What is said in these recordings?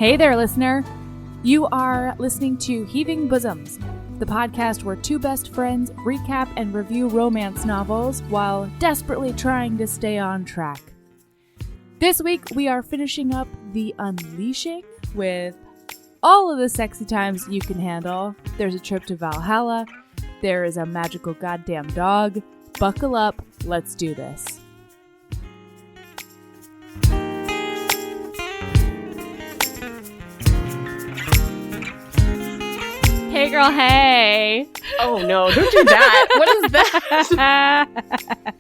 Hey there, listener. You are listening to Heaving Bosoms, the podcast where two best friends recap and review romance novels while desperately trying to stay on track. This week, we are finishing up The Unleashing with all of the sexy times you can handle. There's a trip to Valhalla. There is a magical goddamn dog. Buckle up. Let's do this. Hey girl, hey. Oh no, don't do that. What is that?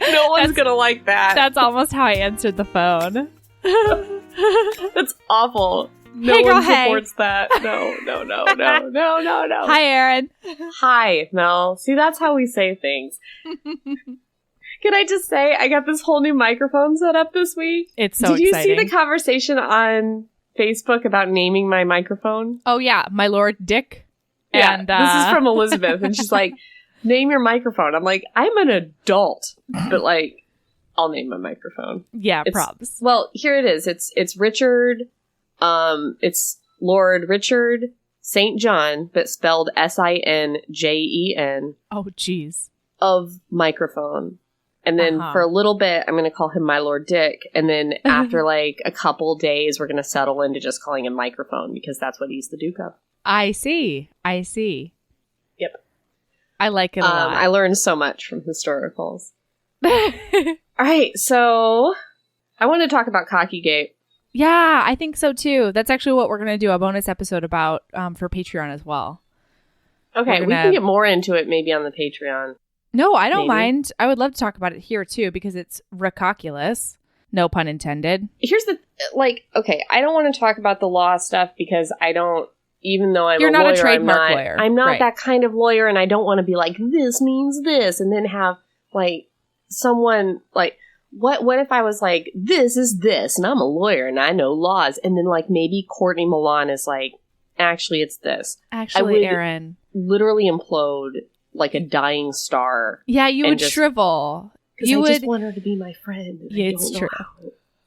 No one's gonna like that. That's almost how I answered the phone. That's awful. No Hey girl, one hey. supports that. No. Hi, Erin. Hi, Mel. See, that's how we say things. Can I just say, I got this whole new microphone set up this week. It's so exciting. Did you see the conversation on Facebook about naming my microphone? Oh yeah, my Lord Dick. Yeah, And, this is from Elizabeth, and she's like, name your microphone. I'm like, I'm an adult, but like, I'll name my microphone. Yeah, props. Well, here it is. It's Richard, it's Lord Richard St. John, but spelled Sinjen. Oh, jeez. Of microphone. And then for a little bit, I'm going to call him my Lord Dick. And then after like a couple days, we're going to settle into just calling him microphone because that's what he's the Duke of. I see. Yep. I like it a lot. I learned so much from historicals. All right, so I want to talk about COCKYGATE. Yeah, I think so too. That's actually what we're going to do a bonus episode about for Patreon as well. Okay, we can get more into it maybe on the Patreon. No, I don't mind. I would love to talk about it here too because it's recockulous. No pun intended. Here's the, okay, I don't want to talk about the law stuff because I don't, even though You're a not lawyer, a trademark lawyer. I'm not right. that kind of lawyer, and I don't want to be like, this means this, and then have, like, someone, like, what if I was like, this is this, and I'm a lawyer, and I know laws, and then, like, maybe Courtney Milan is like, actually, it's this. Actually, Erin. Literally implode like a dying star. Yeah, you would shrivel. Because I just want her to be my friend. Yeah, it's true.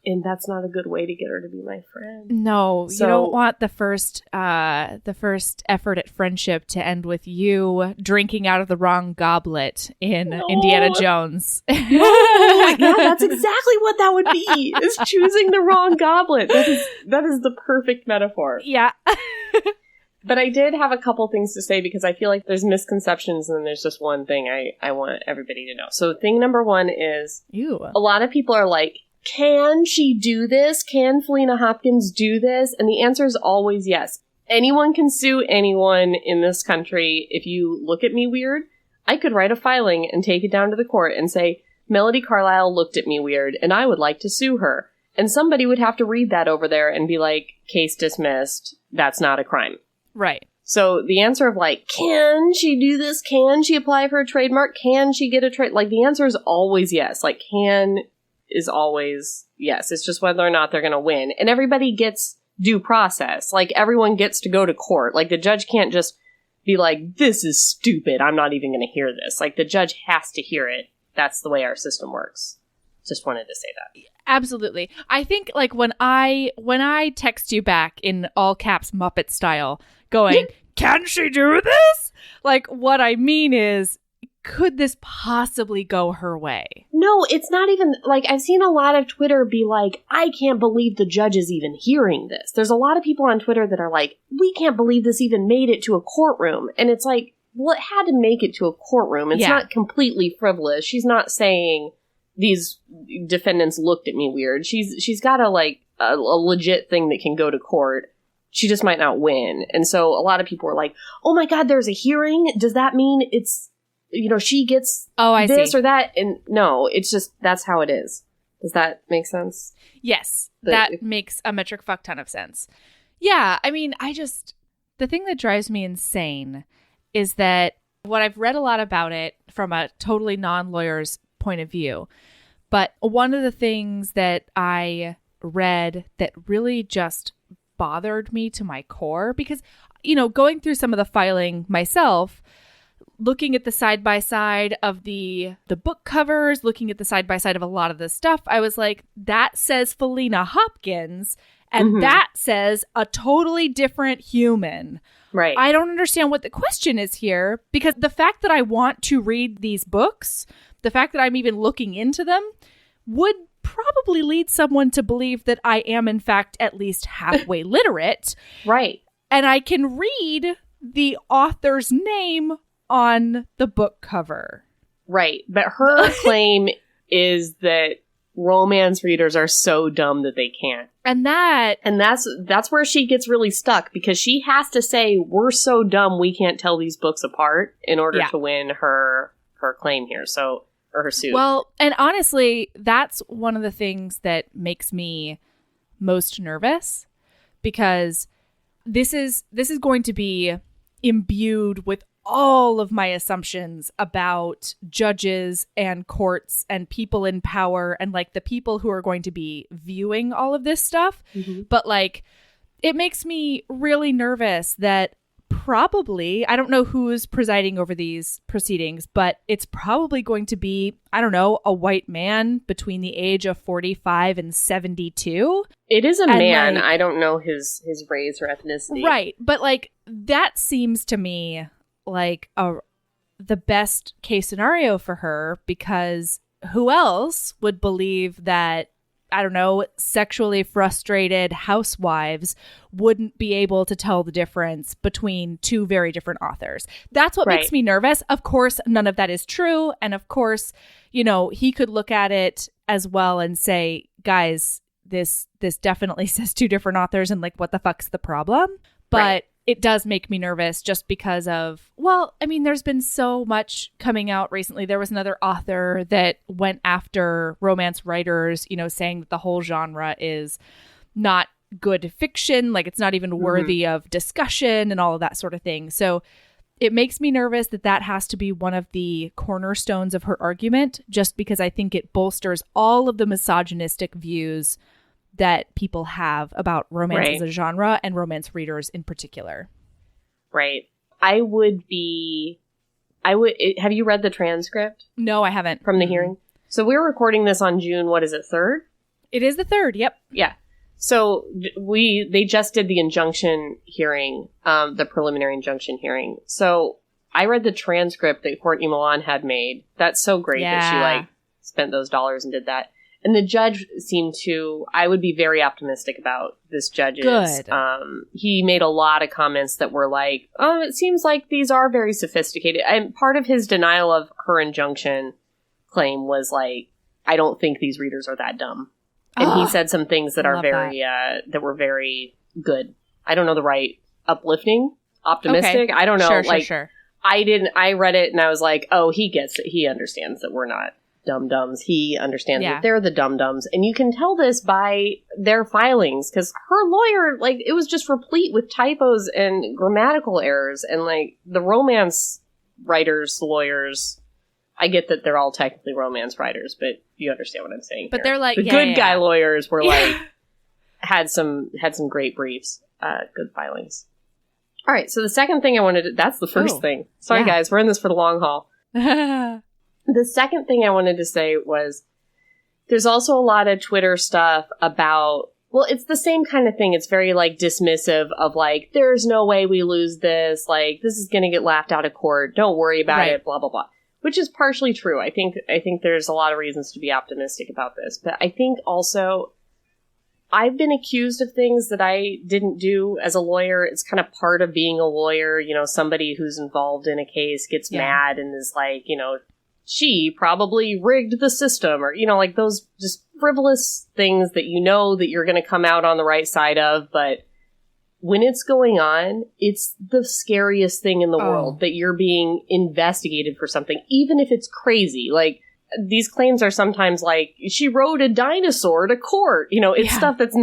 And that's not a good way to get her to be my friend. No, you don't want the first effort at friendship to end with you drinking out of the wrong goblet in Indiana Jones. No, yeah, that's exactly what that would be. Is choosing the wrong goblet. That is the perfect metaphor. Yeah. But I did have a couple things to say because I feel like there's misconceptions and there's just one thing I want everybody to know. So thing number one is a lot of people are like, can she do this? Can Felina Hopkins do this? And the answer is always yes. Anyone can sue anyone in this country. If you look at me weird, I could write a filing and take it down to the court and say, Melody Carlisle looked at me weird and I would like to sue her. And somebody would have to read that over there and be like, case dismissed. That's not a crime. Right. So the answer of like, can she do this? Can she apply for a trademark? Can she get a trade? Like the answer is always yes. Like can is always yes. It's just whether or not they're going to win. And everybody gets due process. Like everyone gets to go to court. Like the judge can't just be like, this is stupid. I'm not even going to hear this. Like the judge has to hear it. That's the way our system works. Just wanted to say that. Absolutely. I think like when I text you back in all caps Muppet style going, can she do this? Like what I mean is, could this possibly go her way? No, it's not even, like, I've seen a lot of Twitter be like, I can't believe the judge is even hearing this. There's a lot of people on Twitter that are like, we can't believe this even made it to a courtroom. And it's like, well, it had to make it to a courtroom. It's not completely frivolous. She's not saying these defendants looked at me weird. She's got a legit thing that can go to court. She just might not win. And so a lot of people are like, oh my God, there's a hearing? Does that mean it's, she gets this or that? And no, it's just, that's how it is. Does that make sense? Yes, that makes a metric fuck ton of sense. Yeah, I mean, the thing that drives me insane is that what I've read a lot about it from a totally non-lawyer's point of view, but one of the things that I read that really just bothered me to my core, because, going through some of the filing myself, looking at the side-by-side of the book covers, looking at the side-by-side of a lot of the stuff, I was like, that says Felina Hopkins, and that says a totally different human. Right. I don't understand what the question is here, because the fact that I want to read these books, the fact that I'm even looking into them, would probably lead someone to believe that I am, in fact, at least halfway literate. Right. And I can read the author's name on the book cover. Right. But her claim is that romance readers are so dumb that they can't. And that's where she gets really stuck, because she has to say, we're so dumb we can't tell these books apart in order to win her claim here. Or her suit. Well, and honestly, that's one of the things that makes me most nervous, because this is going to be imbued with all of my assumptions about judges and courts and people in power and like the people who are going to be viewing all of this stuff. But like, it makes me really nervous that probably, I don't know who's presiding over these proceedings, but it's probably going to be, I don't know, a white man between the age of 45 and 72. It is a man. Like, I don't know his race or ethnicity. Right. But like, that seems to me like the best case scenario for her, because who else would believe that, I don't know, sexually frustrated housewives wouldn't be able to tell the difference between two very different authors? That's what makes me nervous. Of course, none of that is true. And of course, you know, he could look at it as well and say, guys, this definitely says two different authors, and like, what the fuck's the problem? But it does make me nervous just because of, well, I mean, there's been so much coming out recently. There was another author that went after romance writers, you know, saying that the whole genre is not good fiction, like it's not even worthy of discussion and all of that sort of thing. So it makes me nervous that has to be one of the cornerstones of her argument, just because I think it bolsters all of the misogynistic views that people have about romance as a genre and romance readers in particular. Right. Have you read the transcript? No, I haven't. From the hearing? So we're recording this on June, what is it, 3rd? It is the 3rd, yep. Yeah. So they just did the injunction hearing, the preliminary injunction hearing. So I read the transcript that Courtney Milan had made. That's so great that she like spent those dollars and did that. And the judge seemed to, I would be very optimistic about this judge's. Good. He made a lot of comments that were like, oh, it seems like these are very sophisticated. And part of his denial of her injunction claim was like, I don't think these readers are that dumb. And he said some things that are very, that were very good. I don't know the right, uplifting, optimistic. Okay. I don't know. Sure. I read it and I was like, oh, he gets it. He understands that we're not dum-dums. He understands that they're the dum-dums. And you can tell this by their filings, because her lawyer, like, it was just replete with typos and grammatical errors. And, like, the romance writers, lawyers, I get that they're all technically romance writers, but you understand what I'm saying. But here. they're like, the good guy lawyers were like, had some great briefs, good filings. All right, so the second thing I wanted to, that's the first thing. Sorry, guys, we're in this for the long haul. The second thing I wanted to say was, there's also a lot of Twitter stuff about, well, it's the same kind of thing. It's very, like, dismissive of, like, there's no way we lose this. Like, this is going to get laughed out of court. Don't worry about it, blah, blah, blah. Which is partially true. I think there's a lot of reasons to be optimistic about this. But I think also, I've been accused of things that I didn't do as a lawyer. It's kind of part of being a lawyer. You know, somebody who's involved in a case gets mad and is like, you know, she probably rigged the system, or, you know, like those just frivolous things that you know that you're going to come out on the right side of. But when it's going on, it's the scariest thing in the world that you're being investigated for something, even if it's crazy. Like, these claims are sometimes like, she rode a dinosaur to court. You know, it's stuff that's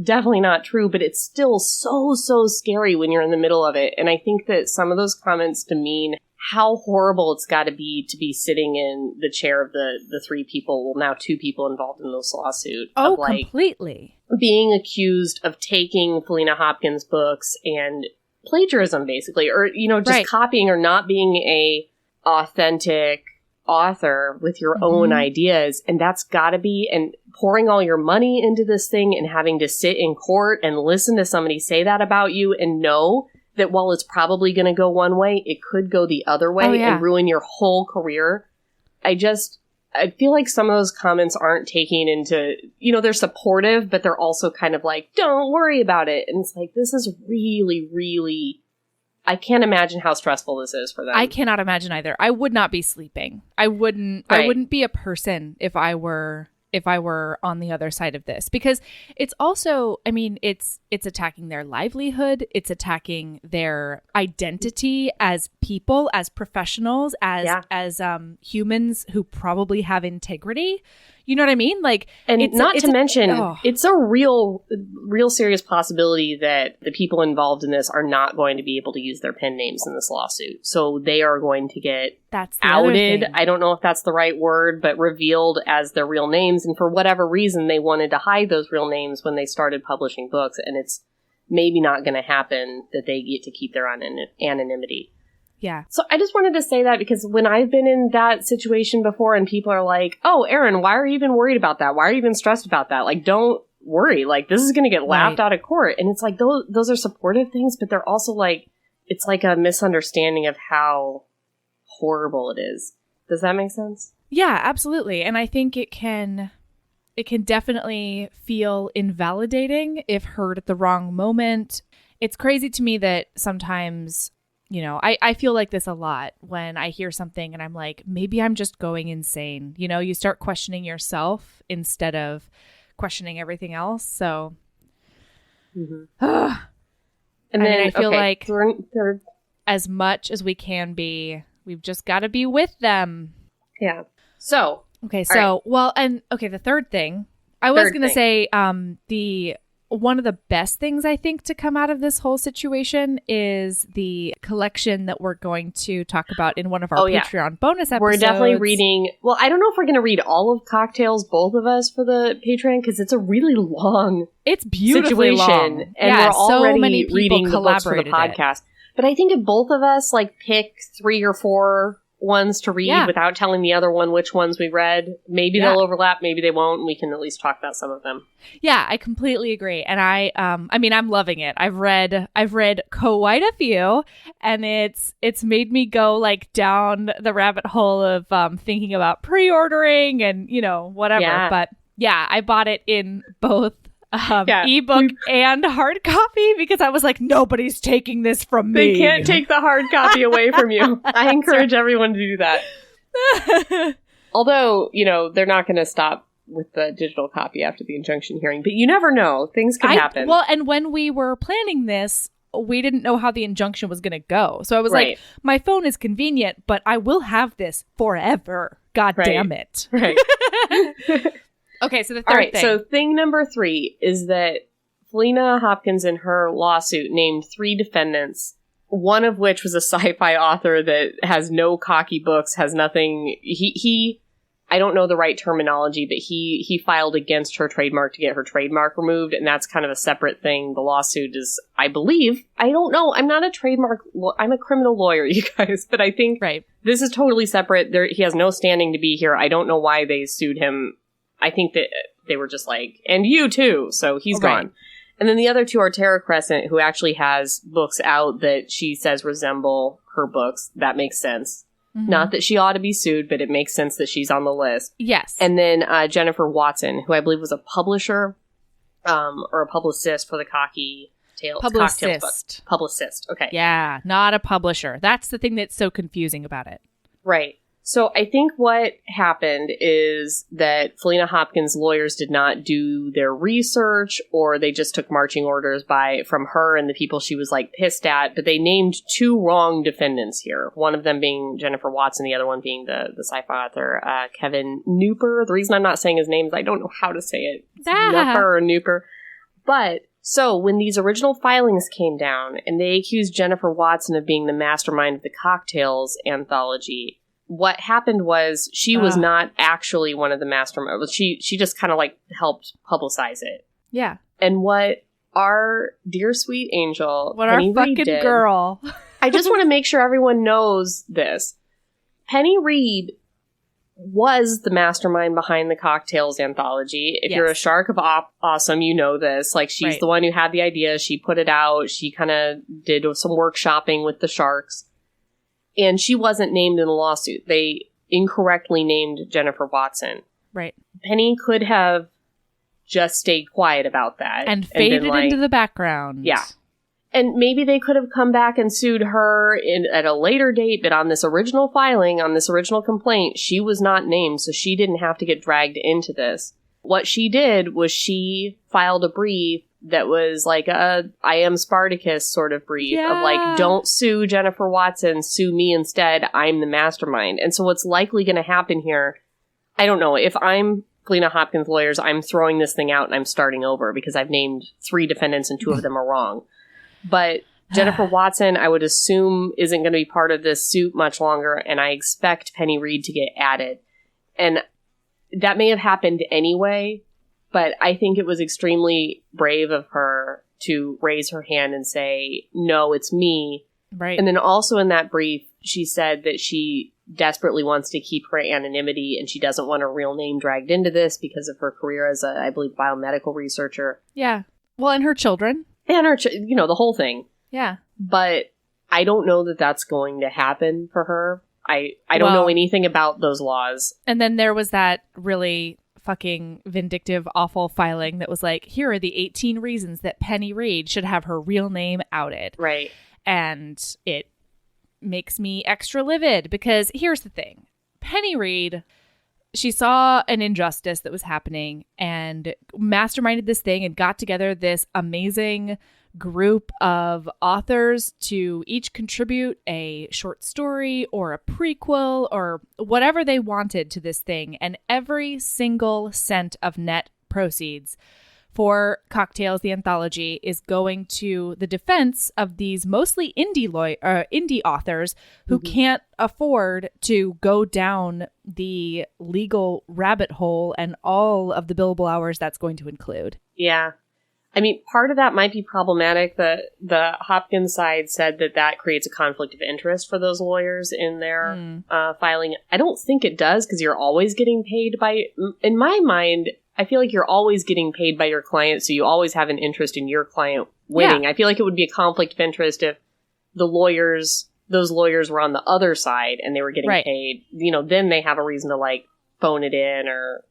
definitely not true, but it's still so scary when you're in the middle of it. And I think that some of those comments demean how horrible it's got to be sitting in the chair of the 3 people, well, now 2 people involved in this lawsuit. Oh, of, like, completely. Being accused of taking Felina Hopkins books and plagiarism, basically, or, you know, just copying, or not being a authentic author with your own ideas, and that's gotta be, and pouring all your money into this thing and having to sit in court and listen to somebody say that about you and know that while it's probably going to go one way, it could go the other way and ruin your whole career. I feel like some of those comments aren't taking into, they're supportive, but they're also kind of like, don't worry about it. And it's like, this is really, really, I can't imagine how stressful this is for them. I cannot imagine either. I would not be sleeping. I wouldn't be a person if I were on the other side of this, because it's also, I mean, it's attacking their livelihood. It's attacking their identity as people, as professionals, as humans who probably have integrity. You know what I mean? Like, and it's a real serious possibility that the people involved in this are not going to be able to use their pen names in this lawsuit. So they are going to get outed. I don't know if that's the right word, but revealed as their real names. And for whatever reason, they wanted to hide those real names when they started publishing books. And it's maybe not going to happen that they get to keep their anonymity. Yeah. So I just wanted to say that because when I've been in that situation before and people are like, oh, Erin, why are you even worried about that? Why are you even stressed about that? Like, don't worry. Like, this is going to get laughed out of court. And it's like, those are supportive things, but they're also like, it's like a misunderstanding of how horrible it is. Does that make sense? Yeah, absolutely. And I think it can definitely feel invalidating if heard at the wrong moment. It's crazy to me that sometimes, I feel like this a lot when I hear something and I'm like, maybe I'm just going insane. You start questioning yourself instead of questioning everything else. So, and then I feel like third, as much as we can be, we've just got to be with them. Yeah. So, okay. So, the third thing I was going to say, one of the best things I think to come out of this whole situation is the collection that we're going to talk about in one of our Patreon bonus episodes. We're definitely reading. Well, I don't know if we're going to read all of Cocktails, both of us, for the Patreon, because it's a really long It's beautifully situation. Long. And we're already so many reading the books for the podcast. But I think if both of us pick 3 or 4 ones to read without telling the other one which ones we read, maybe they'll overlap, maybe they won't, and we can at least talk about some of them. Yeah, I completely agree. And I'm loving it. I've read quite a few, and it's made me go down the rabbit hole of thinking about pre-ordering and whatever. Yeah. But yeah, I bought it in both ebook and hard copy because I was like, nobody's taking this from me. They can't take the hard copy away from you. I encourage everyone to do that. Although, they're not going to stop with the digital copy after the injunction hearing, but you never know. Things can happen. Well, and when we were planning this, we didn't know how the injunction was going to go. So I was like, my phone is convenient, but I will have this forever. God damn it. Right. Okay, so the third thing. So thing number 3 is that Felina Hopkins in her lawsuit named 3 defendants, one of which was a sci-fi author that has no cocky books, has nothing. He I don't know the right terminology, but he filed against her trademark to get her trademark removed, and that's kind of a separate thing. The lawsuit is, I believe, I don't know. I'm not a trademark. I'm a criminal lawyer, you guys, but I think this is totally separate. He has no standing to be here. I don't know why they sued him. I think that they were just like, and you too, so he's gone. And then the other 2 are Tara Crescent, who actually has books out that she says resemble her books. That makes sense. Mm-hmm. Not that she ought to be sued, but it makes sense that she's on the list. Yes. And then Jennifer Watson, who I believe was a publisher or a publicist for the Cocktails book. Publicist, okay. Yeah, not a publisher. That's the thing that's so confusing about it. Right. So I think what happened is that Felina Hopkins' lawyers did not do their research, or they just took marching orders from her and the people she was pissed at, but they named 2 wrong defendants here. One of them being Jennifer Watson, the other one being the sci-fi author, Kevin Nooper. The reason I'm not saying his name is I don't know how to say it. Nooper or Nooper. But so when these original filings came down and they accused Jennifer Watson of being the mastermind of the Cocktails anthology, what happened was she was not actually one of the masterminds. She just kind of helped publicize it. Yeah. And what our dear sweet angel, what Penny our fucking Reid did, girl. I just want to make sure everyone knows this. Penny Reid was the mastermind behind the Cocktails anthology. If you're a Shark of Awesome, you know this. Like, she's the one who had the idea. She put it out. She kind of did some workshopping with the sharks. And she wasn't named in the lawsuit. They incorrectly named Jennifer Watson. Right. Penny could have just stayed quiet about that. And faded into the background. Yeah. And maybe they could have come back and sued her at a later date, but on this original filing, on this original complaint, she was not named, so she didn't have to get dragged into this. What she did was she filed a brief that was like a I am Spartacus sort of brief of like, don't sue Jennifer Watson, sue me instead, I'm the mastermind. And so what's likely going to happen here, I don't know, if I'm Lena Hopkins lawyers, I'm throwing this thing out and I'm starting over because I've named 3 defendants and 2 of them are wrong. But Jennifer Watson, I would assume, isn't going to be part of this suit much longer, and I expect Penny Reid to get added. And that may have happened anyway, but I think it was extremely brave of her to raise her hand and say, no, it's me. Right. And then also in that brief, she said that she desperately wants to keep her anonymity, and she doesn't want her real name dragged into this because of her career as a, I believe, biomedical researcher. Yeah. Well, and her children. And her, the whole thing. Yeah. But I don't know that that's going to happen for her. I don't know anything about those laws. And then there was that really fucking vindictive, awful filing that was like, here are the 18 reasons that Penny Reid should have her real name outed. Right. And it makes me extra livid because here's the thing. Penny Reid, she saw an injustice that was happening and masterminded this thing and got together this amazing group of authors to each contribute a short story or a prequel or whatever they wanted to this thing. And every single cent of net proceeds for Cocktails, the anthology, is going to the defense of these mostly indie authors who can't afford to go down the legal rabbit hole and all of the billable hours that's going to include. Yeah. I mean, part of that might be problematic. The Hopkins side said that creates a conflict of interest for those lawyers in their filing. I don't think it does because you're always getting paid by, in my mind, I feel like you're always getting paid by your client, so you always have an interest in your client winning. Yeah. I feel like it would be a conflict of interest if those lawyers were on the other side and they were getting paid. Then they have a reason to like phone it in or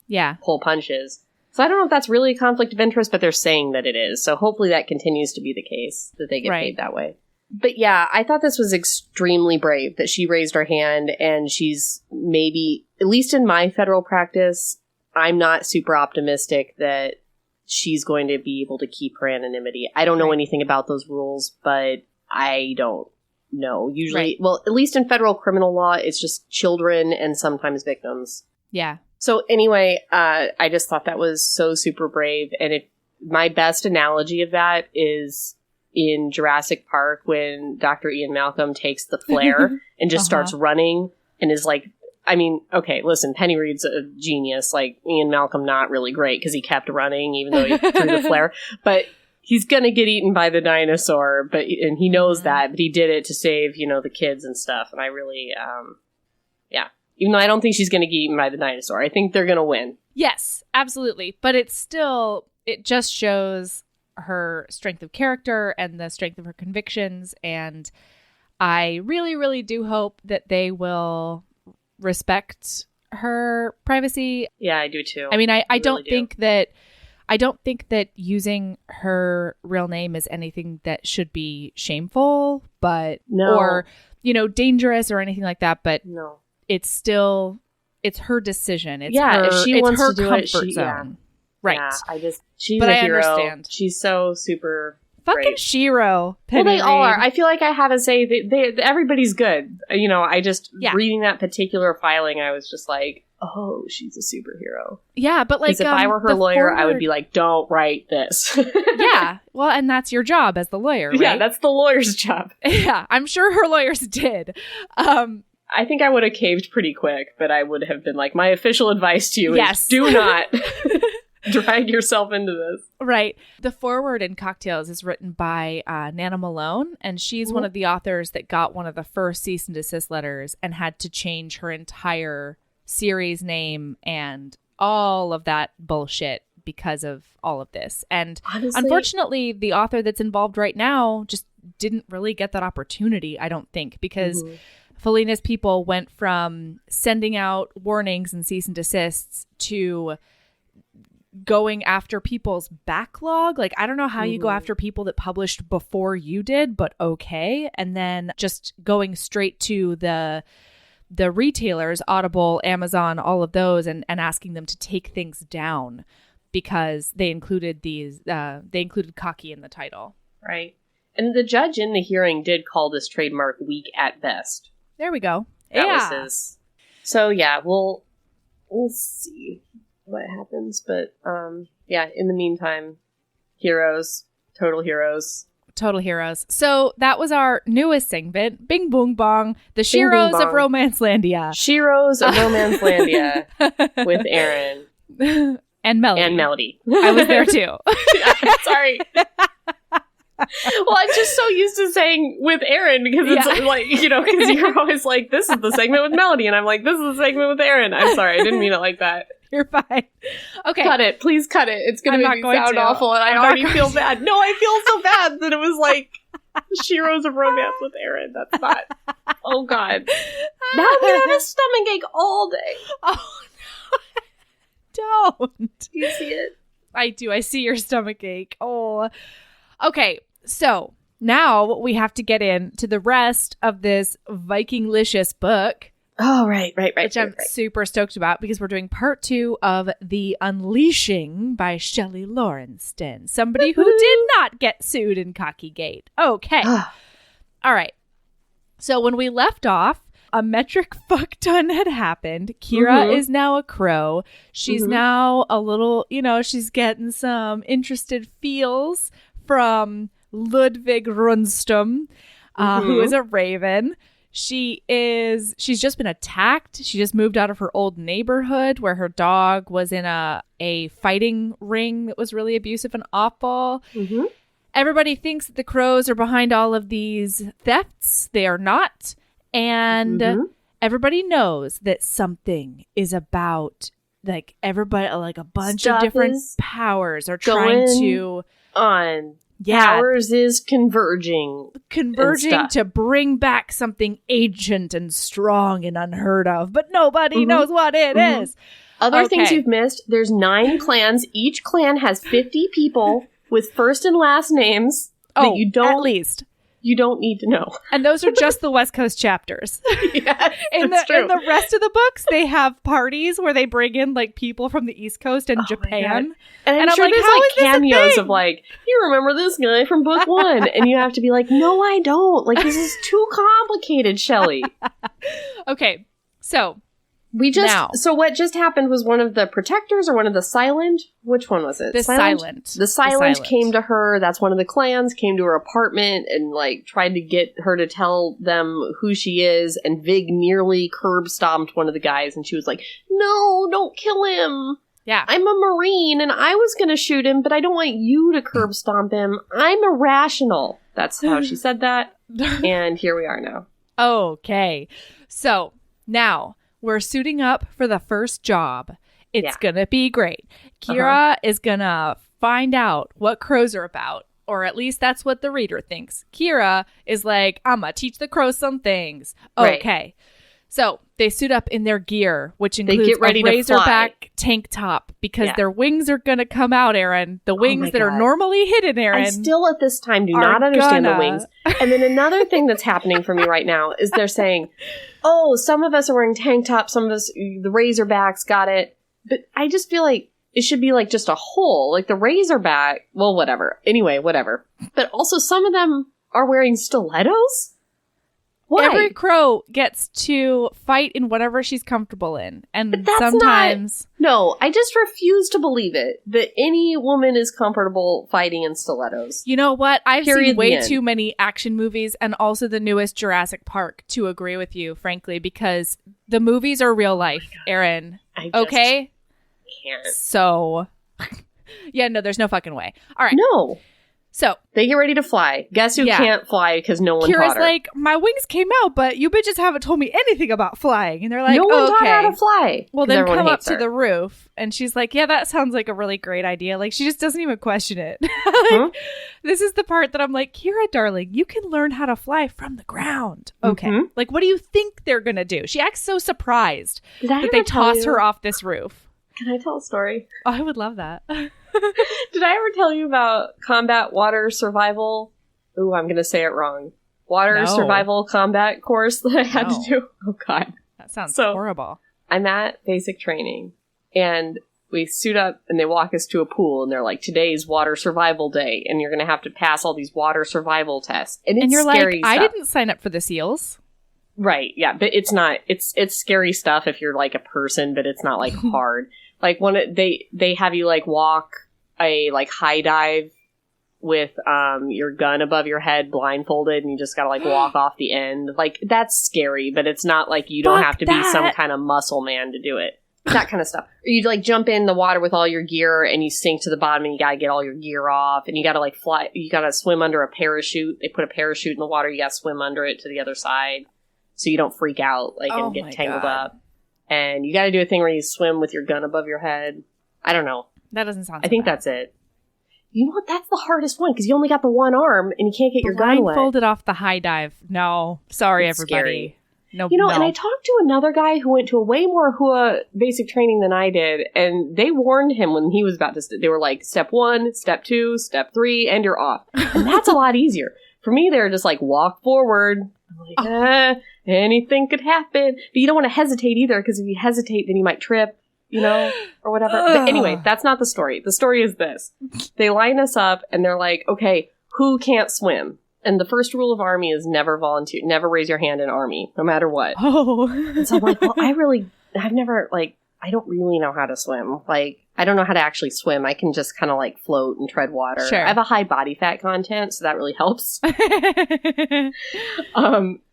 pull punches. So I don't know if that's really a conflict of interest, but they're saying that it is. So hopefully that continues to be the case, that they get paid that way. But yeah, I thought this was extremely brave that she raised her hand, and she's maybe, at least in my federal practice, I'm not super optimistic that she's going to be able to keep her anonymity. I don't know anything about those rules, but I don't know. Usually, well, at least in federal criminal law, it's just children and sometimes victims. Yeah. So anyway, I just thought that was so super brave. And my best analogy of that is in Jurassic Park when Dr. Ian Malcolm takes the flare and just starts running and is like, I mean, okay, listen, Penny Reid's a genius. Like, Ian Malcolm, not really great because he kept running even though he threw the flare. But he's going to get eaten by the dinosaur, and he knows that, but he did it to save, the kids and stuff. And I really, even though I don't think she's going to get eaten by the dinosaur, I think they're going to win. Yes, absolutely. But it just shows her strength of character and the strength of her convictions. And I really, really do hope that they will respect her privacy. Yeah, I do too. I mean, I don't think that using her real name is anything that should be shameful, but or dangerous or anything like that. But no, it's her decision. It's if she wants to do comfort it, zone. Right. Yeah, she's a hero. I understand. She's so super fucking Shiro. Penny Reid. They all are. I feel like I have to say everybody's good. I just reading that particular filing, I was just like, oh, she's a superhero. Yeah, but like, if I were her lawyer, I would be like, don't write this. Yeah, well, and that's your job as the lawyer, right? Yeah, that's the lawyer's job. Yeah, I'm sure her lawyers did. I think I would have caved pretty quick, but I would have been like, my official advice to you is do not. drag yourself into this. Right. The foreword in Cocktails is written by Nana Malone, and she's one of the authors that got one of the first cease and desist letters and had to change her entire series name and all of that bullshit because of all of this. And honestly, unfortunately, the author that's involved right now just didn't really get that opportunity, I don't think, because Felina's people went from sending out warnings and cease and desists to going after people's backlog. Like, I don't know how you go after people that published before you did, but okay. And then just going straight to the retailers, Audible, Amazon, all of those, and asking them to take things down because they included cocky in the title. Right. And the judge in the hearing did call this trademark weak at best. There we go. That was his. So yeah, we'll see what happens. But in the meantime, heroes, total heroes. Total heroes. So that was our newest segment, Bing Boong Bong, the Sheroes of Romancelandia. Sheroes of Romancelandia with Erin. And Melody. And Melody. I was there too. Sorry. Well, I'm just so used to saying with Erin because it's like, because you're always like, this is the segment with Melody. And I'm like, this is the segment with Erin. I'm sorry. I didn't mean it like that. You're fine. Okay. Cut it. Please cut it. It's going to make me sound awful. And I already feel bad. No, I feel so bad that it was like Sheroes of Romance with Erin. That's not. Oh, God. Now I'm going to have a stomachache all day. Oh, no. Don't. Do you see it? I do. I see your stomachache. Oh. Okay. So now we have to get into the rest of this Vikinglicious book. Oh, right. Which I'm super stoked about because we're doing part 2 of The Unleashing by Shelly Laurenston. Somebody who did not get sued in COCKYGATE. Okay. All right. So when we left off, a metric fuck ton had happened. Kera is now a crow. She's now a little, she's getting some interested feels from Ludwig Runstum, who is a raven. She's just been attacked. She just moved out of her old neighborhood where her dog was in a fighting ring that was really abusive and awful. Everybody thinks that the crows are behind all of these thefts. They are not. And everybody knows that something is about, like, everybody, like a bunch of different powers are trying to on. Powers is converging to bring back something ancient and strong and unheard of, but nobody knows what it is. Other things you've missed, there's 9 clans. Each clan has 50 people with first and last names that you don't need to know. And those are just the West Coast chapters. Yes, in the rest of the books, they have parties where they bring in like people from the East Coast and Japan. And I'm sure there's like cameos of like, you remember this guy from book 1. And you have to be like, no, I don't. Like, this is too complicated, Shelly. Okay, so so what just happened was one of the protectors or one of the silent? Which one was it? The silent. The silent came to her. That's one of the clans, came to her apartment and like tried to get her to tell them who she is. And Vig nearly curb stomped one of the guys. And she was like, no, don't kill him. Yeah. I'm a Marine and I was going to shoot him, but I don't want you to curb stomp him. I'm irrational. That's how she said that. And here we are now. Okay. So now we're suiting up for the first job. It's going to be great. Kera is going to find out what crows are about, or at least that's what the reader thinks. Kera is like, I'm going to teach the crows some things. Okay. Right. So they suit up in their gear, which includes a razorback tank top because their wings are going to come out, Erin. The wings that are normally hidden, Erin. I still at this time do not understand the wings. And then another thing that's happening for me right now is they're saying, oh, some of us are wearing tank tops, some of us, the razorbacks got it. But I just feel like it should be like just a hole, like the razorback. Well, whatever. Anyway, whatever. But also some of them are wearing stilettos. Why? Every crow gets to fight in whatever she's comfortable in. And sometimes... No, I just refuse to believe it, that any woman is comfortable fighting in stilettos. You know what? I've seen way too many action movies and also the newest Jurassic Park to agree with you, frankly, because the movies are real life, Erin. I just can't. So... Yeah, no, there's no fucking way. All right. No. So they get ready to fly. Guess who can't fly because no one Kira's taught her? like, my wings came out, but you bitches haven't told me anything about flying. And they're like, no one taught her how to fly. Well, then come up to the roof. And she's like, yeah, that sounds like a really great idea. Like, she just doesn't even question it. Like, this is the part that I'm like, Kira, darling, you can learn how to fly from the ground. Okay. Like, what do you think they're going to do? She acts so surprised that they toss her off this roof. Can I tell a story? Oh, I would love that. Did I ever tell you about combat water survival? Ooh, I'm going to say it wrong. Water survival combat course that I had to do. Oh, God. That sounds horrible. I'm at basic training, and we suit up, and they walk us to a pool, and they're like, today's water survival day, and you're going to have to pass all these water survival tests. And you're scary like, stuff. I didn't sign up for the SEALs. Right, yeah, but it's not. It's scary stuff if you're, like, a person, but it's not, like, hard. Like, they have you, like, walk a, like, high dive with your gun above your head blindfolded, and you just gotta, like, walk off the end. Like, that's scary, but it's not like you don't have to be some kind of muscle man to do it. That kind of stuff. Or you, like, jump in the water with all your gear, and you sink to the bottom, and you gotta get all your gear off, and you gotta, like, fly. You gotta swim under a parachute. They put a parachute in the water, you gotta swim under it to the other side, so you don't freak out, like, and get tangled up. And you got to do a thing where you swim with your gun above your head. I don't know. That doesn't sound I think that's it. You know what? That's the hardest one because you only got the one arm and you can't get your gun wet. Blindfolded off the high dive. No. Sorry, it's everybody. Scary. No, and I talked to another guy who went to a way more HUA basic training than I did, and they warned him when he was about to... They were like, step 1, step 2, step 3, and you're off. And that's a lot easier. For me, they're just like, walk forward. I'm like, anything could happen. But you don't want to hesitate either, because if you hesitate, then you might trip, or whatever. But anyway, that's not the story. The story is this. They line us up, and they're like, okay, who can't swim? And the first rule of Army is never volunteer. Never raise your hand in Army, no matter what. Oh. And so I'm like, well, I've never, like, I don't really know how to swim. Like, I don't know how to actually swim. I can just kind of, like, float and tread water. Sure. I have a high body fat content, so that really helps.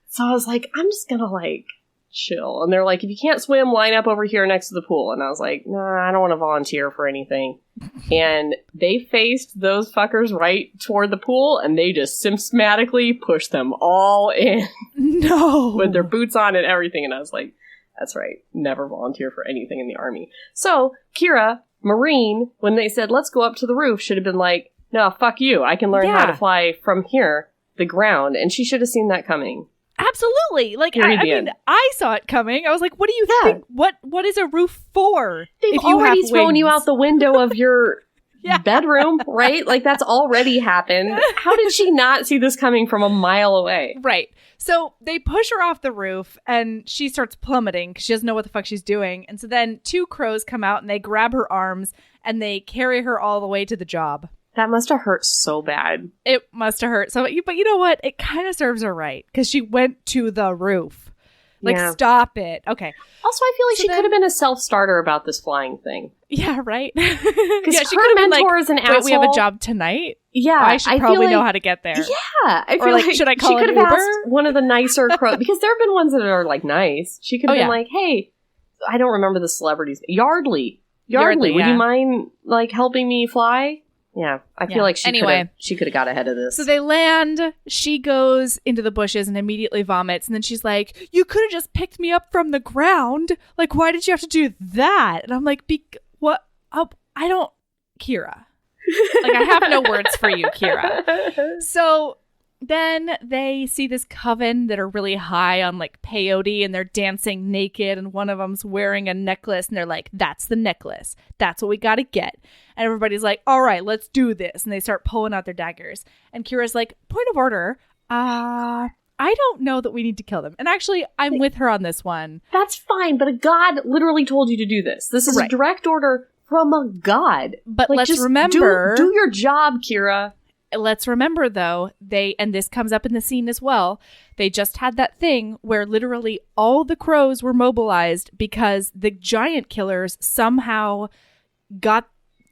So I was like, I'm just gonna, like, chill. And they're like, if you can't swim, line up over here next to the pool. And I was like, nah, I don't want to volunteer for anything. And they faced those fuckers right toward the pool, and they just systematically pushed them all in. No. With their boots on and everything. And I was like, that's right. Never volunteer for anything in the Army. So, Kira, Marine, when they said, let's go up to the roof, should have been like, no, fuck you. I can learn how to fly from here, the ground. And she should have seen that coming. Absolutely. Like, I mean, I saw it coming. I was like, what do you think? What is a roof for? They've already thrown you out the window of your bedroom, right? Like, that's already happened. How did she not see this coming from a mile away? Right. So they push her off the roof, and she starts plummeting because she doesn't know what the fuck she's doing. And so then 2 crows come out, and they grab her arms, and they carry her all the way to the job. That must have hurt so bad. It must have hurt. But you know what? It kind of serves her right because she went to the roof. Like, stop it. Okay. Also, I feel like she could have been a self-starter about this flying thing. Yeah, right? Because her mentor is an asshole. We have a job tonight? Yeah. I should probably know how to get there. Yeah. I feel like should I call she could an have Uber? asked one of the nicer crows. Because there have been ones that are, like, nice. She could have been like, hey, I don't remember the celebrities. Yardley, would you mind, like, helping me fly? Yeah, I feel like she could have got ahead of this. So they land, she goes into the bushes and immediately vomits, and then she's like, you could have just picked me up from the ground. Like, why did you have to do that? And I'm like, what? I don't... Kira. Like, I have no words for you, Kira. So then they see this coven that are really high on, like, peyote, and they're dancing naked, and one of them's wearing a necklace, and they're like, that's the necklace. That's what we gotta get. And everybody's like, all right, let's do this. And they start pulling out their daggers. And Kira's like, point of order, I don't know that we need to kill them. And actually, I'm with her on this one. That's fine, but a god literally told you to do this. This is a direct order from a god. But like, let's remember... Do your job, Kira. Let's remember, though, and this comes up in the scene as well, they just had that thing where literally all the crows were mobilized because the giant killers somehow got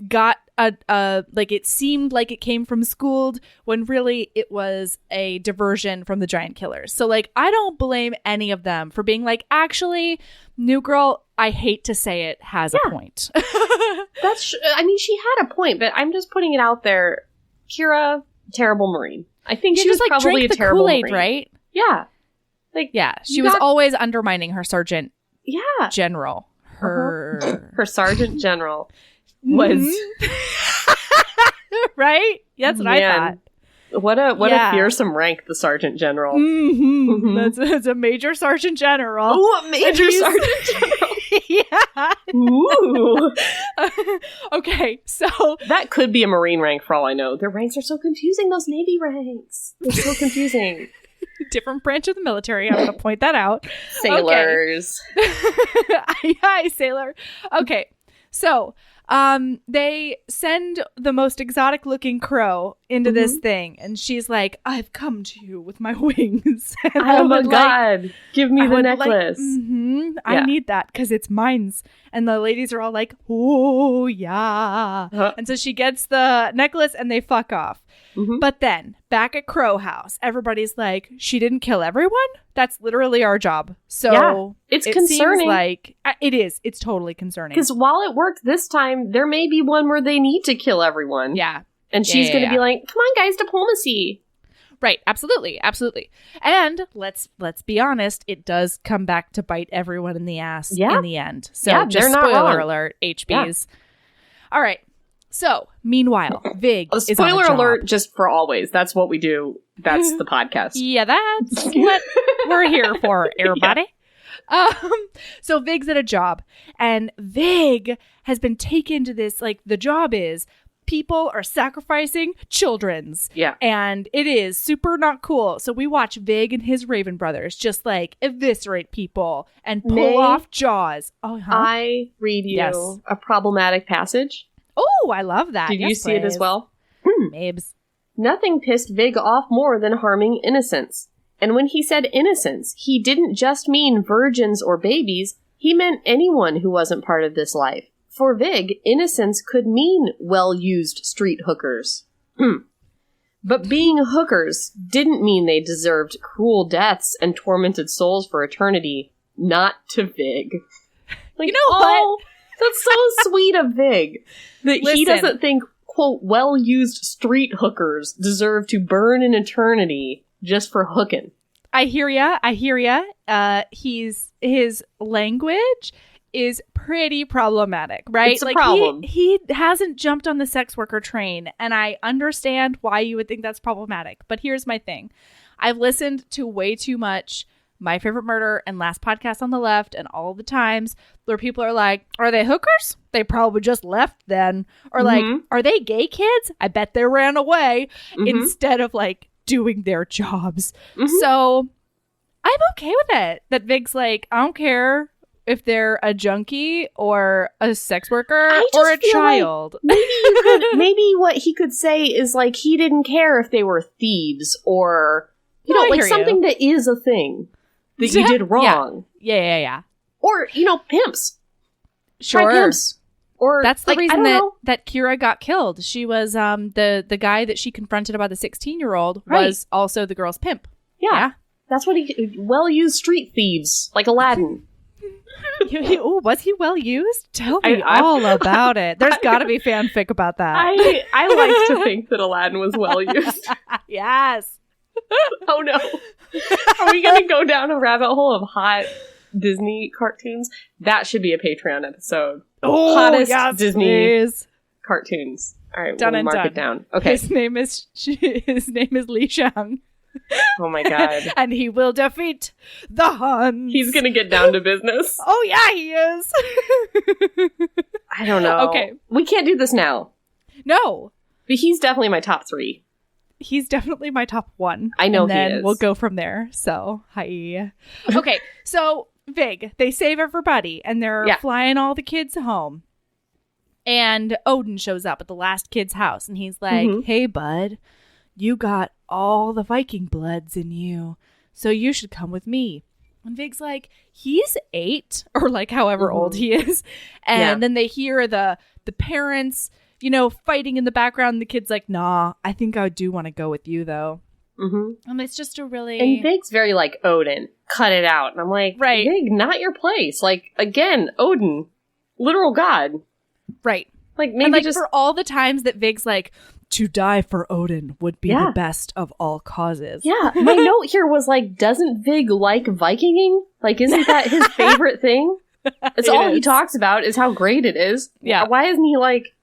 got like it seemed like it came from Schooled when really it was a diversion from the giant killers. So like I don't blame any of them for being like, actually, New Girl, I hate to say it, has a point. I mean, she had a point, but I'm just putting it out there. Kera, terrible Marine. I think she was like probably drink a the terrible Kool-Aid, Marine. right? Yeah. Like, yeah, she was always undermining her sergeant general. Her sergeant general was right. That's what I thought. What a fearsome rank, the sergeant general. That's a major sergeant general. Oh, a major sergeant general. Yeah. Ooh. Okay, so that could be a Marine rank for all I know. Their ranks are so confusing. Those Navy ranks, they're so confusing. Different branch of the military. I'm going to point that out. Sailors. Okay. Hi, sailor. Okay, so they send the most exotic looking crow into this thing, and she's like, I've come to you with my wings. Oh my god, give me the necklace. I need that because it's mine's. And the ladies are all like, oh yeah. And so she gets the necklace and they fuck off. But then back at Crow House, everybody's like, she didn't kill everyone? That's literally our job. So it's concerning. Seems like it is. It's totally concerning. Because while it worked this time, there may be one where they need to kill everyone. Yeah. And she's going to be like, come on, guys, diplomacy. Right. Absolutely. Absolutely. And let's be honest, it does come back to bite everyone in the ass in the end. So just spoiler alert, HBs. All right. So, meanwhile, Vig is on the spoiler job. alert just for always. That's what we do. That's the podcast. Yeah, that's what we're here for, everybody. So Vig's at a job, and Vig has been taken to this, like, the job is people are sacrificing children's. Yeah. And it is super not cool. So we watch Vig and his Raven brothers just, like, eviscerate people and pull off jaws. Oh, I read you a problematic passage. Oh, I love that. Did you see it as well? Mabes. Nothing pissed Vig off more than harming innocents. And when he said innocents, he didn't just mean virgins or babies. He meant anyone who wasn't part of this life. For Vig, innocence could mean well-used street hookers. But being hookers didn't mean they deserved cruel deaths and tormented souls for eternity. Not to Vig. Like, you know what? That's so sweet of Vig. That he doesn't think, quote, well-used street hookers deserve to burn in eternity just for hooking. I hear ya. His language is pretty problematic, right? It's a problem. He hasn't jumped on the sex worker train, and I understand why you would think that's problematic. But here's my thing. I've listened to way too much My Favorite Murder and Last Podcast on the Left and all the times where people are like, are they hookers? They probably just left then. Or like, are they gay kids? I bet they ran away instead of like doing their jobs. So I'm okay with it. That Vig's like, I don't care if they're a junkie or a sex worker or a child. Like maybe what he could say is like, he didn't care if they were thieves or, you know, like something that is a thing that you did wrong. Yeah. Or, you know, pimps. Sure. Try pimps. Or that's the reason that Kera got killed. She was the guy that she confronted about the 16-year-old was also the girl's pimp. Yeah. That's what well-used street thieves, like Aladdin. Was he well used? Tell me all about it. There's got to be fanfic about that. I like to think that Aladdin was well used. Yes. Oh no. Are we going to go down a rabbit hole of hot Disney cartoons? That should be a Patreon episode. Oh, hottest Disney cartoons. All right, we'll mark it down. Okay. His name is Li Shang. Oh my god. And he will defeat the Huns. He's gonna get down to business. Oh yeah, he is. I don't know. Okay. We can't do this now. No. But he's definitely my top 3. He's definitely my top 1. I know and then he is. We'll go from there. So, hi. Okay, so Vig, they save everybody and they're flying all the kids home. And Odin shows up at the last kid's house and he's like, hey, bud, you got all the Viking bloods in you, so you should come with me. And Vig's like, he's 8 or like however old he is. And then they hear the parents fighting in the background. The kid's like, nah, I think I do want to go with you, though. Mm-hmm. And it's just a really... And Vig's very like, Odin, cut it out. And I'm like, right. Vig, not your place. Like, again, Odin, literal god. Right. Like, maybe just... for all the times that Vig's like, to die for Odin would be the best of all causes. Yeah. My note here was like, doesn't Vig like Vikinging? Like, isn't that his favorite thing? It's all he talks about is how great it is. Yeah. Why isn't he like,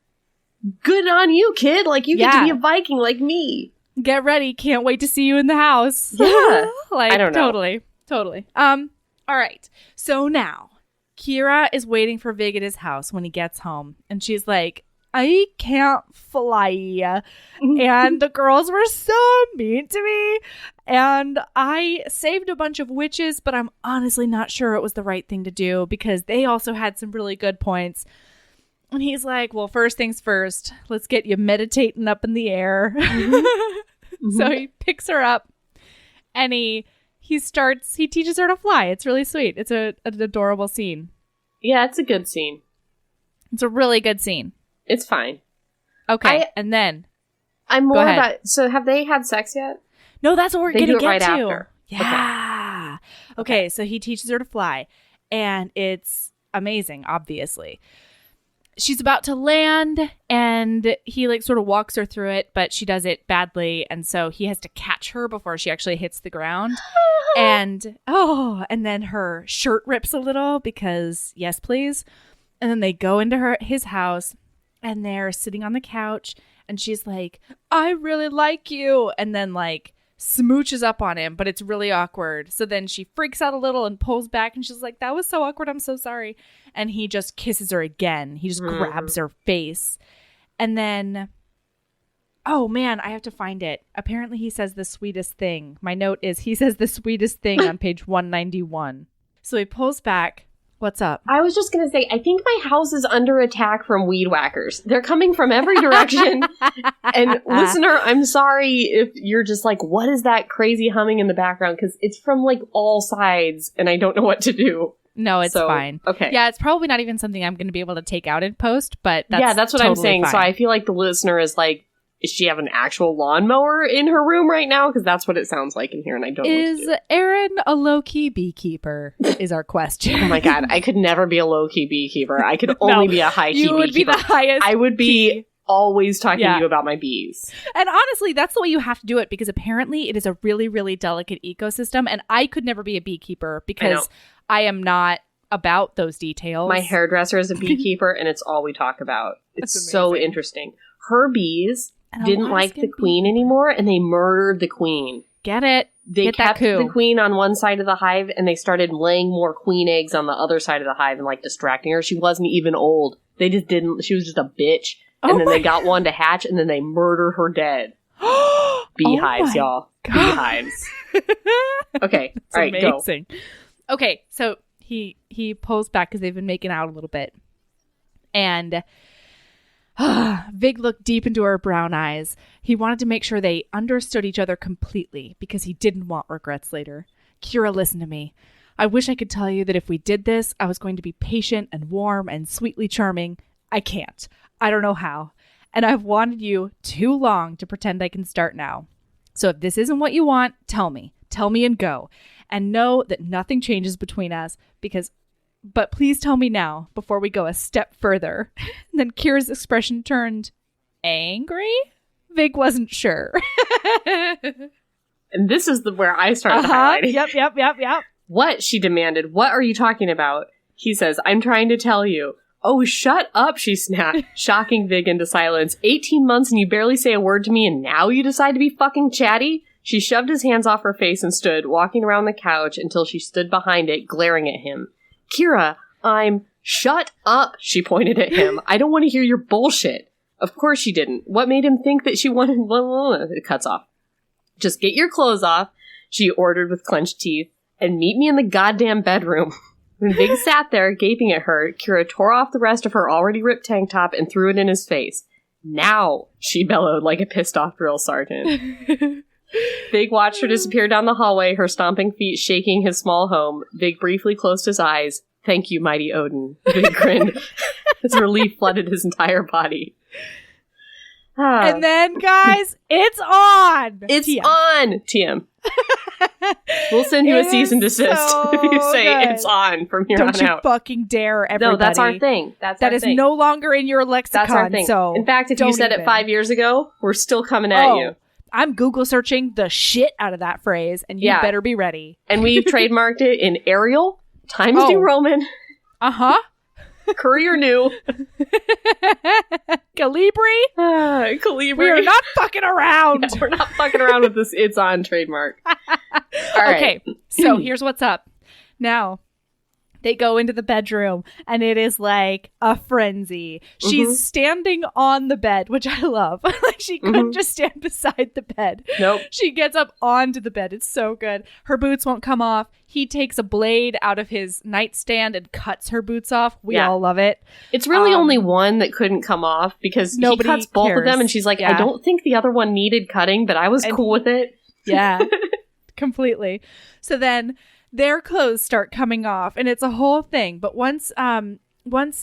good on you, kid? Like, you get to be a Viking like me. Get ready. Can't wait to see you in the house. Yeah. Like, I don't know. Totally. All right. So now, Kera is waiting for Vig at his house when he gets home. And she's like, I can't fly. And the girls were so mean to me. And I saved a bunch of witches, but I'm honestly not sure it was the right thing to do because they also had some really good points. And he's like, well, first things first, let's get you meditating up in the air. So he picks her up and he teaches her to fly. It's really sweet. It's an adorable scene. Yeah, it's a good scene. It's a really good scene. It's fine. Okay, and then I'm more about... So have they had sex yet? No, that's what we're going to get right to. After. Yeah. Okay, so he teaches her to fly, and it's amazing, obviously. She's about to land, and he like sort of walks her through it, but she does it badly, and so he has to catch her before she actually hits the ground. And then her shirt rips a little because, yes, please. And then they go into his house, and they're sitting on the couch, and she's like, I really like you. And then like smooches up on him, but it's really awkward. So then she freaks out a little and pulls back, and she's like, that was so awkward. I'm so sorry. And he just kisses her again. He just grabs her face. And then, oh man, I have to find it. Apparently he says the sweetest thing. My note is he says the sweetest thing on page 191. So he pulls back. What's up? I was just going to say, I think my house is under attack from weed whackers. They're coming from every direction. And listener, I'm sorry if you're just like, what is that crazy humming in the background? Because it's from like all sides and I don't know what to do. No, it's fine. Okay. Yeah, it's probably not even something I'm going to be able to take out in post, but that's what totally I'm saying. Fine. So I feel like the listener is like, does she have an actual lawnmower in her room right now? Because that's what it sounds like in here, and I don't know what to do. Is Erin a low-key beekeeper, is our question. Oh my god, I could never be a low-key beekeeper. I could only be a high-key beekeeper. You would be the highest I would be always talking to you about my bees. And honestly, that's the way you have to do it, because apparently it is a really, really delicate ecosystem, and I could never be a beekeeper because I am not about those details. My hairdresser is a beekeeper, and it's all we talk about. It's so interesting. Her bees didn't like the queen anymore, and they murdered the queen. Get it? They kept the queen on one side of the hive, and they started laying more queen eggs on the other side of the hive and like distracting her. She wasn't even old. They just didn't. She was just a bitch. And then they got one to hatch, and then they murdered her dead. Beehives, y'all. God. Beehives. Okay. All right, amazing. Go. Okay, so he pulls back because they've been making out a little bit. And Vig looked deep into her brown eyes. He wanted to make sure they understood each other completely because he didn't want regrets later. Kera, listen to me. I wish I could tell you that if we did this, I was going to be patient and warm and sweetly charming. I can't. I don't know how. And I've wanted you too long to pretend I can start now. So if this isn't what you want, tell me. Tell me and go. And know that nothing changes between us but please tell me now before we go a step further. And then Kira's expression turned angry. Vig wasn't sure. And this is where I started highlighting. Yep. What? She demanded. What are you talking about? He says, I'm trying to tell you. Oh, shut up, she snapped, shocking Vig into silence. 18 months and you barely say a word to me and now you decide to be fucking chatty? She shoved his hands off her face and stood, walking around the couch until she stood behind it, glaring at him. Kera, shut up, she pointed at him. I don't want to hear your bullshit. Of course she didn't. What made him think that she wanted... It cuts off. Just get your clothes off, she ordered with clenched teeth, and meet me in the goddamn bedroom. When Vig sat there, gaping at her, Kera tore off the rest of her already ripped tank top and threw it in his face. Now, she bellowed like a pissed-off drill sergeant. Vig watched her disappear down the hallway, her stomping feet shaking his small home. Vig briefly closed his eyes. Thank you, mighty Odin. Vig grinned as relief flooded his entire body. And then, guys, it's on. It's TM. on, TM. We'll send you a cease and desist if you say it's on from here on out. Don't you fucking dare, everybody. No, that's our thing. That is no longer in your lexicon. That's our thing. So in fact, if you said it 5 years ago, we're still coming at you. I'm Google searching the shit out of that phrase, and you better be ready. And we've trademarked it in Arial, Times New Roman. Uh-huh. Courier New. Calibri. Calibri. We are not fucking around. Yeah, we're not fucking around with this It's On trademark. All right. Okay, so here's what's up. Now, they go into the bedroom, and it is like a frenzy. She's standing on the bed, which I love. Like, she couldn't just stand beside the bed. Nope. She gets up onto the bed. It's so good. Her boots won't come off. He takes a blade out of his nightstand and cuts her boots off. We all love it. It's really only one that couldn't come off because he cuts both of them, and she's like, I don't think the other one needed cutting, but I was cool with it. Yeah, completely. So then their clothes start coming off, and it's a whole thing. But once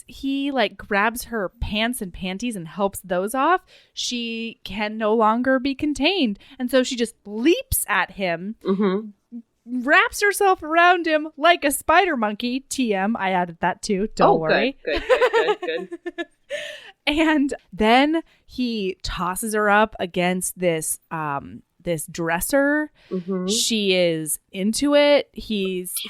he like grabs her pants and panties and helps those off, she can no longer be contained. And so she just leaps at him, wraps herself around him like a spider monkey. TM, I added that too. Don't worry. Good. And then he tosses her up against this dresser. She is into it.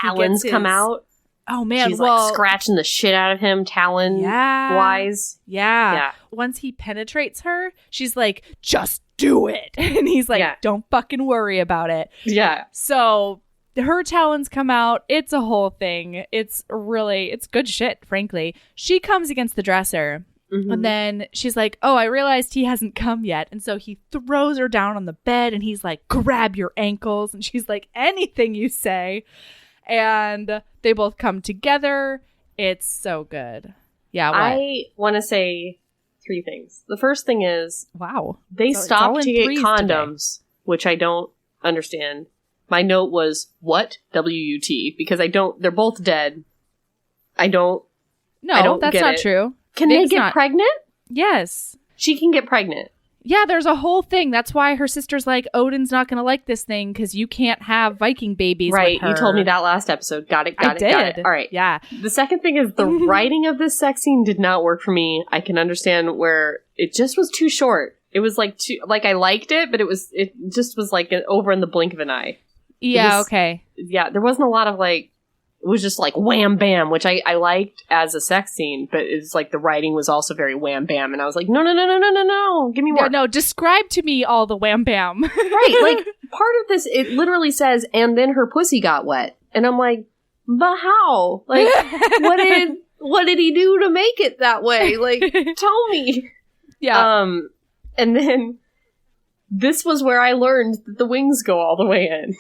Talons come out. Oh man, she's like scratching the shit out of him, talon wise. Yeah. Once he penetrates her, she's like, just do it. And he's like, don't fucking worry about it. Yeah. So her talons come out. It's a whole thing. It's good shit, frankly. She comes against the dresser. And then she's like, oh, I realized he hasn't come yet. And so he throws her down on the bed and he's like, grab your ankles. And she's like, anything you say. And they both come together. It's so good. Yeah. What? I want to say 3 things. The first thing is, wow, they stopped to get condoms, today, which I don't understand. My note was, what? W-U-T. Because they're both dead. No, that's not true. Can they get pregnant? Yes. She can get pregnant. Yeah, there's a whole thing. That's why her sister's like, Odin's not going to like this thing because you can't have Viking babies with her. You told me that last episode. Got it. Got it. All right. Yeah. The second thing is the writing of this sex scene did not work for me. I can understand where it just was too short. It was like I liked it, but it just was like over in the blink of an eye. Yeah, okay. Yeah, there wasn't a lot of like, it was just like wham bam, which I liked as a sex scene, but it's like the writing was also very wham bam, and I was like, no, give me more. No, describe to me all the wham bam. Right, like part of this, it literally says, and then her pussy got wet, and I'm like, but how? Like, what did he do to make it that way? Like, tell me. Yeah. And then this was where I learned that the wings go all the way in.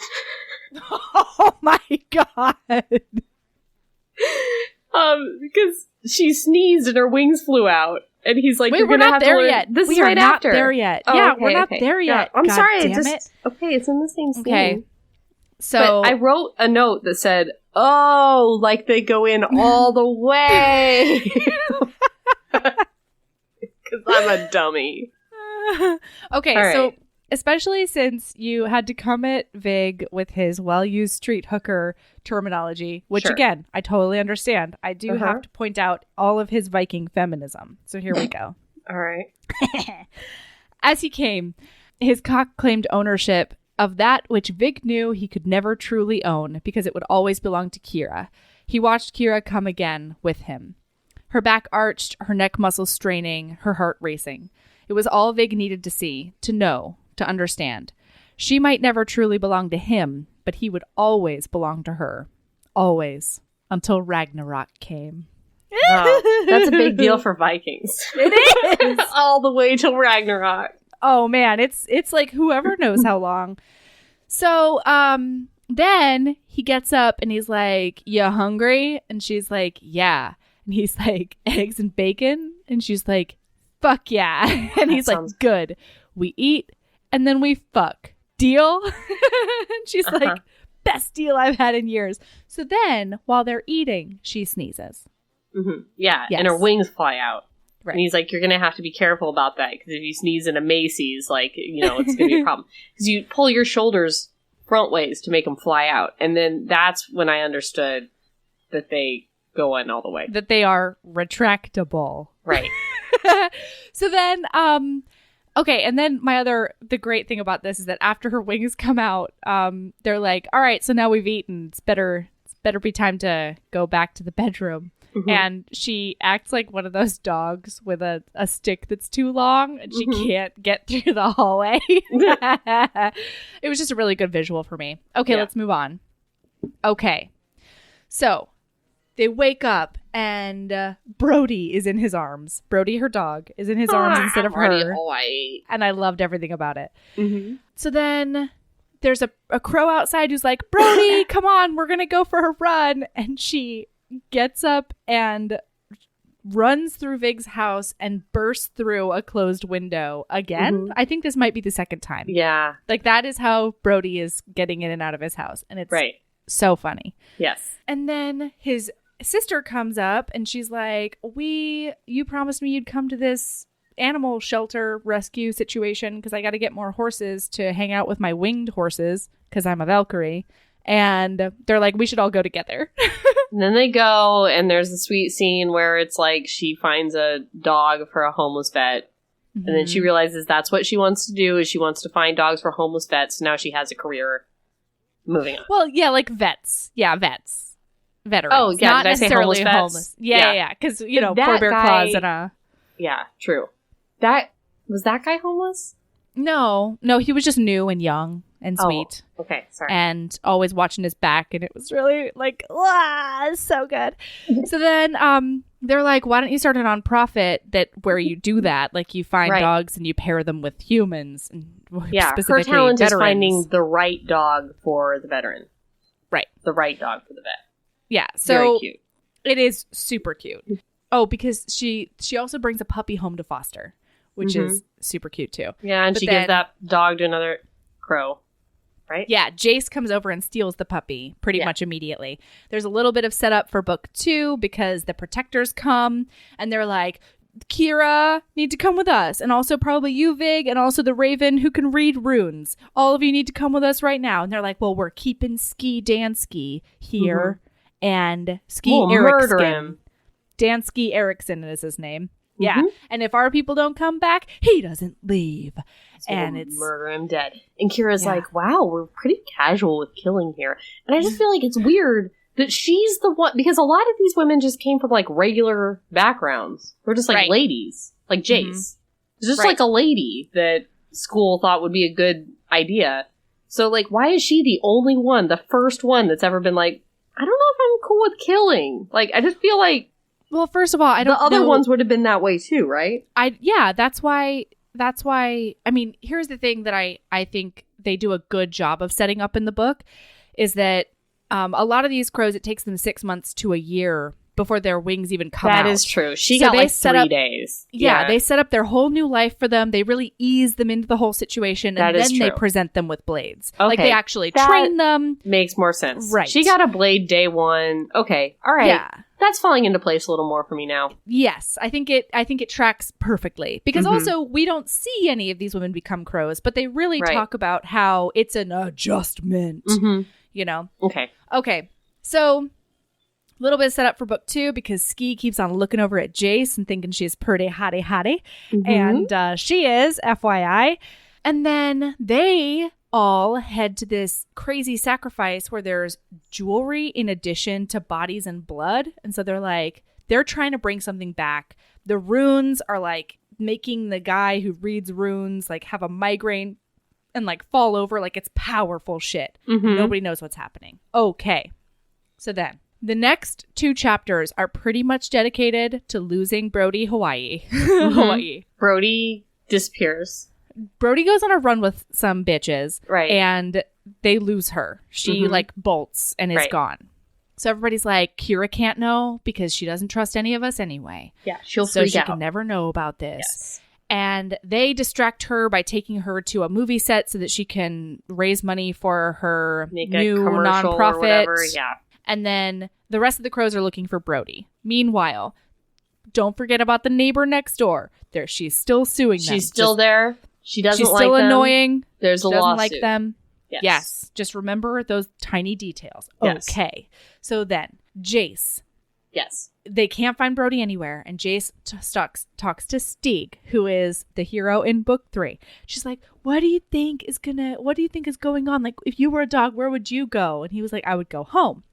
Oh my god. Because she sneezed and her wings flew out. And he's like, wait, you're we're gonna not have there to yet. This we is are right not after. there yet. Oh, yeah, okay, we're not okay. there yet. I'm god sorry. Damn it. Okay, it's in the same scene. Okay. So but I wrote a note that said, oh, like they go in all the way. Because I'm a dummy. Okay, right. So especially since you had to come at Vig with his well-used street hooker terminology, which again, I totally understand. I do have to point out all of his Viking feminism. So here we go. All right. As he came, his cock claimed ownership of that which Vig knew he could never truly own because it would always belong to Kera. He watched Kera come again with him. Her back arched, her neck muscles straining, her heart racing. It was all Vig needed to see, to know, to understand. She might never truly belong to him, but he would always belong to her. Always. Until Ragnarok came. Wow, that's a big deal for Vikings. It is! All the way till Ragnarok. Oh man, it's like whoever knows how long. So, then he gets up and he's like, "You hungry?" And she's like, "Yeah." And he's like, "Eggs and bacon?" And she's like, "Fuck yeah." And he's like, "Good. We eat and then we fuck. Deal?" And she's like, "Best deal I've had in years." So then, while they're eating, she sneezes. Mm-hmm. Yeah, yes. and her wings fly out. Right. And he's like, you're going to have to be careful about that, because if you sneeze in a Macy's, like, you know, it's going to be a problem. Because you pull your shoulders front ways to make them fly out. And then that's when I understood that they go in all the way. That they are retractable. Right. So then, okay, and then the great thing about this is that after her wings come out, they're like, all right, so now we've eaten. It's better be time to go back to the bedroom. Mm-hmm. And she acts like one of those dogs with a stick that's too long and she can't get through the hallway. It was just a really good visual for me. Okay, let's move on. Okay. So they wake up and Brody is in his arms. Brody, her dog, is in his arms instead of her. Hawaii. And I loved everything about it. Mm-hmm. So then there's a crow outside who's like, Brody, come on, we're going to go for a run. And she gets up and runs through Vig's house and bursts through a closed window again. Mm-hmm. I think this might be the second time. Yeah. Like, that is how Brody is getting in and out of his house. And it's so funny. Yes. And then his sister comes up and she's like, you promised me you'd come to this animal shelter rescue situation because I got to get more horses to hang out with my winged horses because I'm a Valkyrie. And they're like, we should all go together. And then they go, and there's a sweet scene where it's like she finds a dog for a homeless vet. Mm-hmm. And then she realizes that's what she wants to do, is she wants to find dogs for homeless vets. So now she has a career. Moving on. Well, yeah, like vets. Yeah, vets. Veterans. Oh, yeah. Not did I say necessarily homeless vets? homeless. Yeah. Because, you know, poor bear claws and a... Yeah, true. Was that guy homeless? No, he was just new and young and sweet. Okay, sorry. And always watching his back, and it was really like, so good. So then they're like, why don't you start a nonprofit where you do that? Like, you find dogs and you pair them with humans. And her talent veterans. Is finding the right dog for the veteran. Right. The right dog for the vet. Yeah, so very cute. It is super cute. Oh, because she also brings a puppy home to foster, which is super cute too. Yeah, and she gives that dog to another crow, right? Yeah, Jace comes over and steals the puppy pretty much immediately. There's a little bit of setup for book 2 because the protectors come and they're like, Kera, need to come with us. And also probably you, Vig, and also the Raven who can read runes. All of you need to come with us right now. And they're like, well, we're keeping Ski Dansky here and Ski Erickson. Dansky Erickson is his name. Yeah. And if our people don't come back, he doesn't leave. So and it's murder him dead. And Kira's like, wow, we're pretty casual with killing here. And I just feel like it's weird that she's the one, because a lot of these women just came from like regular backgrounds. They're just like ladies, like Jace. It's just like a lady that school thought would be a good idea. So like, why is she the only one, the first one that's ever been like, I don't know if I'm cool with killing. Like, I just feel like, well, first of all, I don't know. The other ones would have been that way too, right? That's why, I mean, here's the thing that I think they do a good job of setting up in the book is that a lot of these crows, it takes them 6 months to a year before their wings even come out. That is true. She got like 3 days. Yeah, they set up their whole new life for them. They really ease them into the whole situation, and then they present them with blades. Okay. Like, they actually train them. Makes more sense. Right. She got a blade day 1. Okay. All right. Yeah. That's falling into place a little more for me now. Yes, I think it tracks perfectly. Because also, we don't see any of these women become crows, but they really talk about how it's an adjustment, you know? Okay, so a little bit of setup for book 2 because Ski keeps on looking over at Jace and thinking she's pretty hottie. And she is, FYI. And then they all head to this crazy sacrifice where there's jewelry in addition to bodies and blood. And so they're trying to bring something back. The runes are like making the guy who reads runes like have a migraine and like fall over. Like, it's powerful shit. Nobody knows what's happening. Okay. So then the next 2 chapters are pretty much dedicated to losing Brody Hawaii. Brody disappears. Brody goes on a run with some bitches. Right. And they lose her. She like bolts and is gone. So everybody's like, Kera can't know because she doesn't trust any of us anyway. Yeah, she'll freak out. So she can never know about this. Yes. And they distract her by taking her to a movie set so that she can raise money for her new nonprofit. Yeah. And then the rest of the crows are looking for Brody. Meanwhile, don't forget about the neighbor next door. She's still suing them. She's still there. She doesn't like them. She's still annoying. There's a lawsuit. Doesn't like them. Yes. Just remember those tiny details. Yes. Okay. So then, Jace. Yes. They can't find Brody anywhere, and Jace talks to Stieg, who is the hero in book 3. She's like, what do you think is going on? Like, if you were a dog, where would you go? And he was like, I would go home.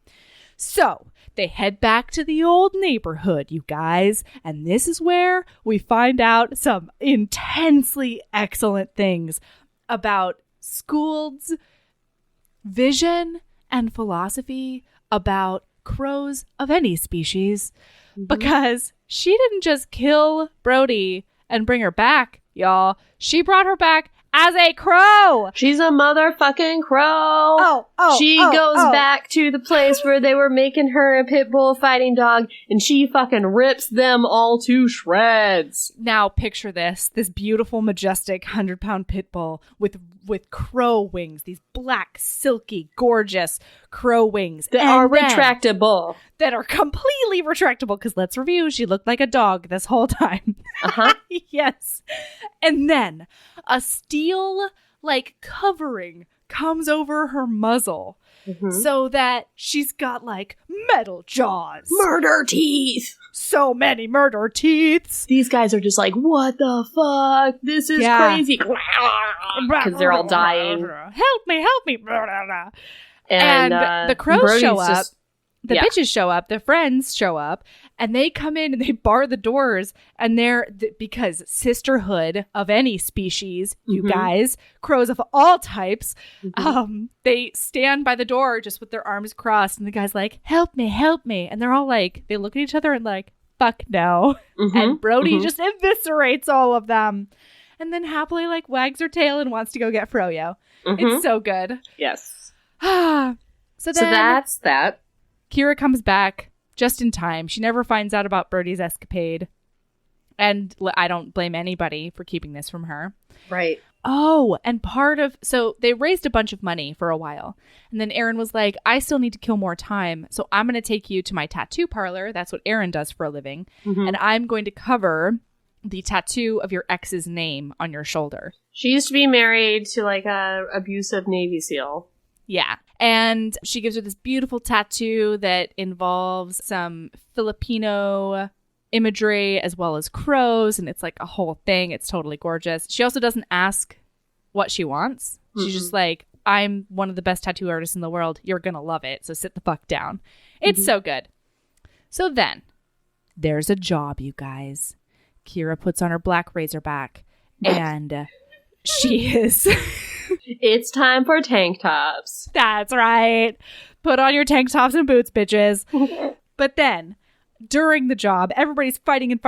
So they head back to the old neighborhood, you guys. And this is where we find out some intensely excellent things about Skoold's vision and philosophy about crows of any species. Because she didn't just kill Brody and bring her back, y'all. She brought her back as a crow. She's a motherfucking crow. She goes back to the place where they were making her a pit bull fighting dog, and she fucking rips them all to shreds. Now picture this beautiful, majestic 100-pound pit bull with crow wings, these black, silky, gorgeous crow wings that are retractable. That are completely retractable, because let's review, she looked like a dog this whole time. Yes. And then a steel covering comes over her muzzle so that she's got metal jaws. Murder teeth. So many murder teeth. These guys are just like, what the fuck? This is crazy. Because they're all dying. Help me. And the crows Brody's show up. The bitches show up, the friends show up, and they come in and they bar the doors, and because sisterhood of any species, you guys, crows of all types, they stand by the door just with their arms crossed, and the guy's like, help me, and they're all like, they look at each other and like, fuck no, and Brody just eviscerates all of them, and then happily wags her tail and wants to go get Froyo. It's so good. Yes. So that's that. Kera comes back just in time. She never finds out about Brody's escapade. And I don't blame anybody for keeping this from her. Right. Oh, and so they raised a bunch of money for a while. And then Erin was like, I still need to kill more time. So I'm going to take you to my tattoo parlor. That's what Erin does for a living. And I'm going to cover the tattoo of your ex's name on your shoulder. She used to be married to a abusive Navy SEAL. Yeah. And she gives her this beautiful tattoo that involves some Filipino imagery as well as crows. And it's a whole thing. It's totally gorgeous. She also doesn't ask what she wants. She's just like, I'm one of the best tattoo artists in the world. You're going to love it. So sit the fuck down. It's so good. So then there's a job, you guys. Kera puts on her black razorback and she is... It's time for tank tops. That's right. Put on your tank tops and boots, bitches. But then, during the job, everybody's fighting. And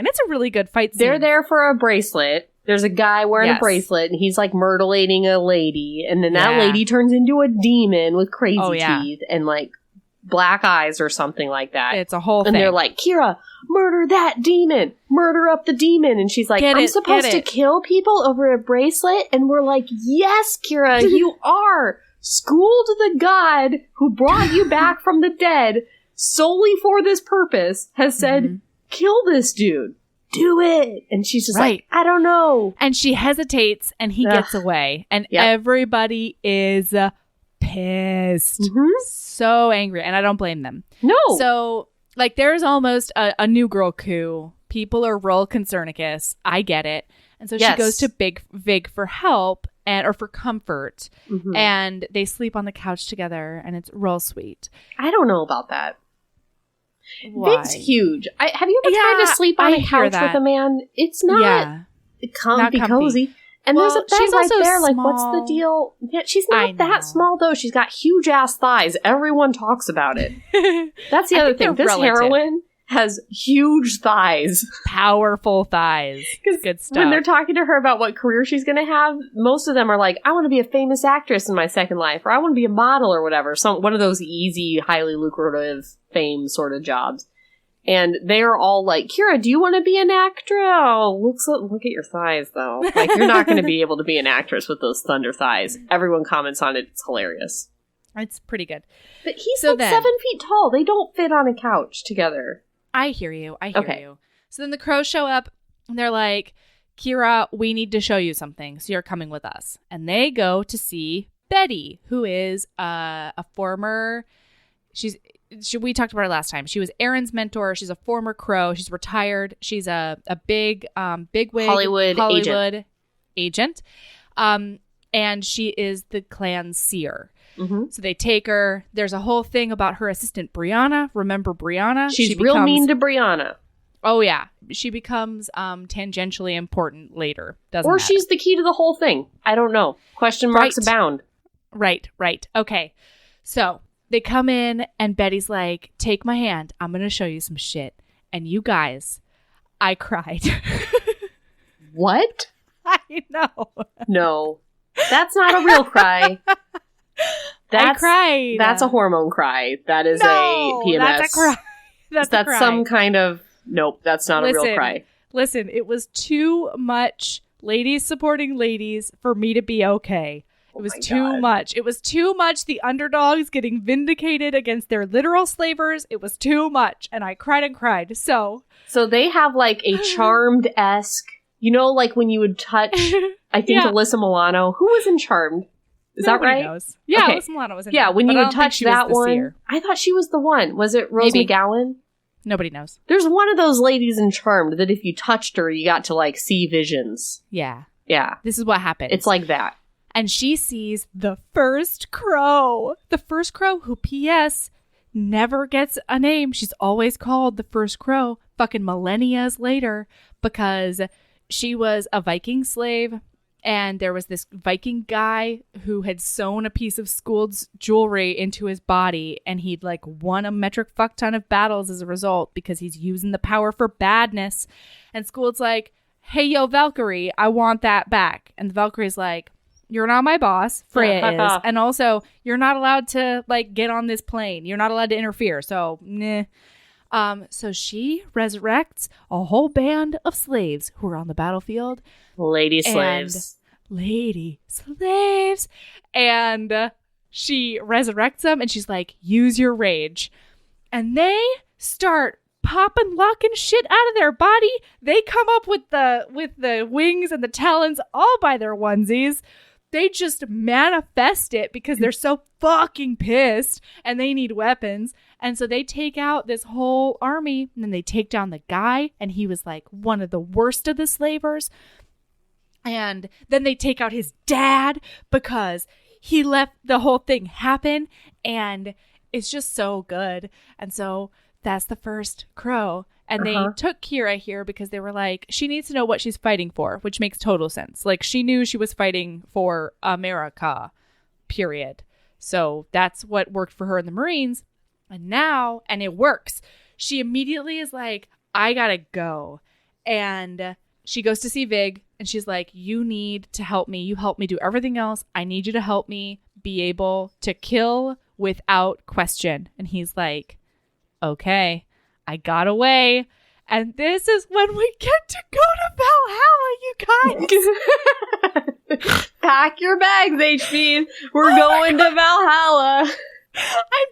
it's a really good fight scene. They're there for a bracelet. There's a guy wearing a bracelet, and he's myrtling a lady. And then that lady turns into a demon with crazy teeth and black eyes or something like that. It's a whole thing. And they're like, Kera, murder that demon. Murder up the demon. And she's like, I'm supposed to kill people over a bracelet? And we're like, yes, Kera, you are. Skoold the god who brought you back from the dead solely for this purpose has said, kill this dude. Do it. And she's just like, I don't know. And she hesitates and he gets away. And everybody is pissed. So angry. And I don't blame them. No. So, there's almost a new girl coup. People are real concernicus. I get it. And so she goes to Vig for help or for comfort. And they sleep on the couch together. And it's real sweet. I don't know about that. Why? Vig's huge. Have you ever tried to sleep on a couch with a man? It's not comfy, cozy. And there's a bed right there. Small. What's the deal? Yeah, she's not that small, though. She's got huge ass thighs. Everyone talks about it. That's the other thing. This heroine has huge thighs. Powerful thighs. Good stuff. When they're talking to her about what career she's going to have, most of them are like, I want to be a famous actress in my second life, or I want to be a model or whatever. One of those easy, highly lucrative fame sort of jobs. And they're all like, Kera, do you want to be an actress? Oh, look at your thighs, though. You're not going to be able to be an actress with those thunder thighs. Everyone comments on it. It's hilarious. It's pretty good. But he's 7 feet tall. They don't fit on a couch together. I hear you. I hear Okay. you. So then the crows show up and they're like, Kera, we need to show you something. So you're coming with us. And they go to see Betty, who is a former, we talked about her last time. She was Erin's mentor. She's a former crow. She's retired. She's a big wig Hollywood agent. And she is the clan's seer. Mm-hmm. So they take her. There's a whole thing about her assistant, Brianna. Remember Brianna? She real mean to Brianna. Oh, yeah. She becomes tangentially important later. Doesn't Or matter. she's the key to the whole thing. I don't know. Question marks abound. Right. Okay. So they come in and Betty's like, take my hand. I'm going to show you some shit. And you guys, I cried. What? I know. No. That's not a real cry. I cried. That's a hormone cry. That is a PMS. That's a cry. That's a cry. Some kind of... Nope, that's not a real cry. Listen, it was too much ladies supporting ladies for me to be okay. It was too much. It was too much. The underdogs getting vindicated against their literal slavers. It was too much. And I cried and cried. So they have like a Charmed-esque... You know, like when you would touch, I think, Alyssa Milano. Who was in Charmed? Is that right? Knows. Yeah, okay. Alyssa Milano was in Yeah, when you would touch that one. I thought she was the one. Was it Rose McGowan? Nobody knows. There's one of those ladies in Charmed that if you touched her, you got to like see visions. Yeah. Yeah. This is what happened. It's like that. And she sees the first crow. The first crow who, P.S., never gets a name. She's always called the first crow fucking millennia later because... She was a Viking slave, and there was this Viking guy who had sewn a piece of Skuld jewelry into his body, and he'd like won a metric fuck ton of battles as a result because he's using the power for badness. And Skuld's like, hey, yo, Valkyrie, I want that back. And the Valkyrie's like, you're not my boss. Freya is. Off. And also, you're not allowed to like get on this plane. You're not allowed to interfere. So, nah. So she resurrects a whole band of slaves who are on the battlefield. Lady slaves. And she resurrects them and she's like, use your rage. And they start popping, locking shit out of their body. They come up with the wings and the talons all by their onesies. They just manifest it because they're so fucking pissed and they need weapons. And so they take out this whole army and then they take down the guy. And he was like one of the worst of the slavers. And then they take out his dad because he let the whole thing happen. And it's just so good. And so that's the first crow. And they took Kera here because they were like, she needs to know what she's fighting for, which makes total sense. Like, she knew she was fighting for America, period. So that's what worked for her in the Marines. And it works. She immediately is like, I gotta go. And she goes to see Vig, and she's like, you need to help me. You help me do everything else. I need you to help me be able to kill without question. And he's like, okay. I got away. And this is when we get to go to Valhalla, you guys. Pack your bags, HB. We're going to Valhalla. I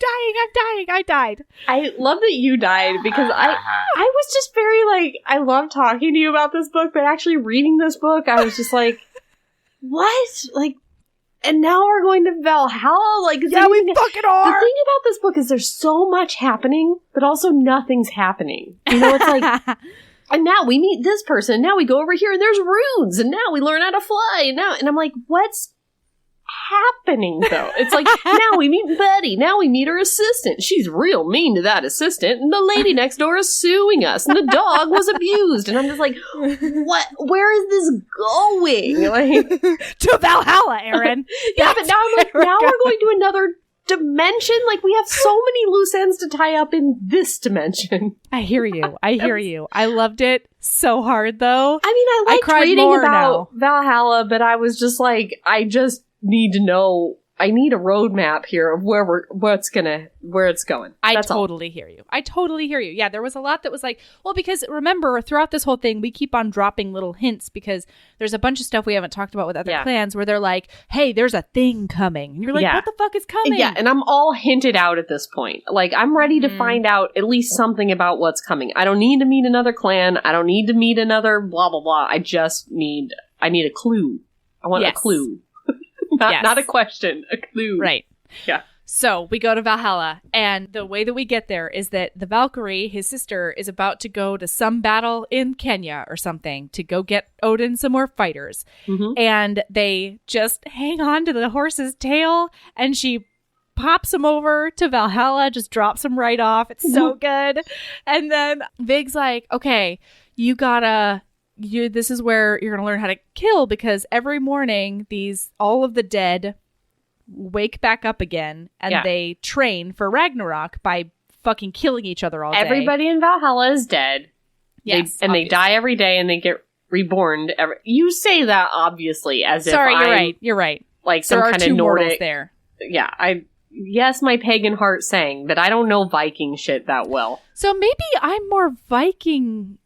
died. I love that you died because I was just very like, I love talking to you about this book, but actually reading this book, I was just like, what? Like, and now we're going to Valhalla? Like, yeah, we fucking are! The thing about this book is there's so much happening, but also nothing's happening. You know, it's like, and now we meet this person, now we go over here and there's runes, and now we learn how to fly, and I'm like, what's happening, though? It's like, now we meet Betty, now we meet her assistant. She's real mean to that assistant, and the lady next door is suing us, and the dog was abused, and I'm just like, what? Where is this going? Like, to Valhalla, Erin. Yeah, but now I'm like, now we're going to another dimension. Like, we have so many loose ends to tie up in this dimension. I hear you. I loved it so hard, though. I mean, I liked reading about Valhalla, but I was just like, I just need to know I need a roadmap here of where it's going. I totally hear you. Yeah, there was a lot that was like, well, because remember, throughout this whole thing, we keep on dropping little hints because there's a bunch of stuff we haven't talked about with other clans where they're like, hey, there's a thing coming. And you're like, what the fuck is coming? Yeah, and I'm all hinted out at this point. Like, I'm ready to find out at least something about what's coming. I don't need to meet another clan. I don't need to meet another blah, blah, blah. I need a clue. I want a clue. Not a question, a clue. Right. Yeah. So we go to Valhalla, and the way that we get there is that the Valkyrie, his sister, is about to go to some battle in Kenya or something to go get Odin some more fighters. Mm-hmm. And they just hang on to the horse's tail, and she pops him over to Valhalla, just drops him right off. It's so good. And then Vig's like, okay, this is where you're going to learn how to kill, because every morning all of the dead wake back up again and they train for Ragnarok by fucking killing each other all day. Everybody in Valhalla is dead. Yes. They die every day and they get reborn. You say that obviously as Sorry, if you're right. Like some kind of Nordic there. Yeah, yes, my pagan heart sang, but I don't know Viking shit that well. So maybe I'm more Viking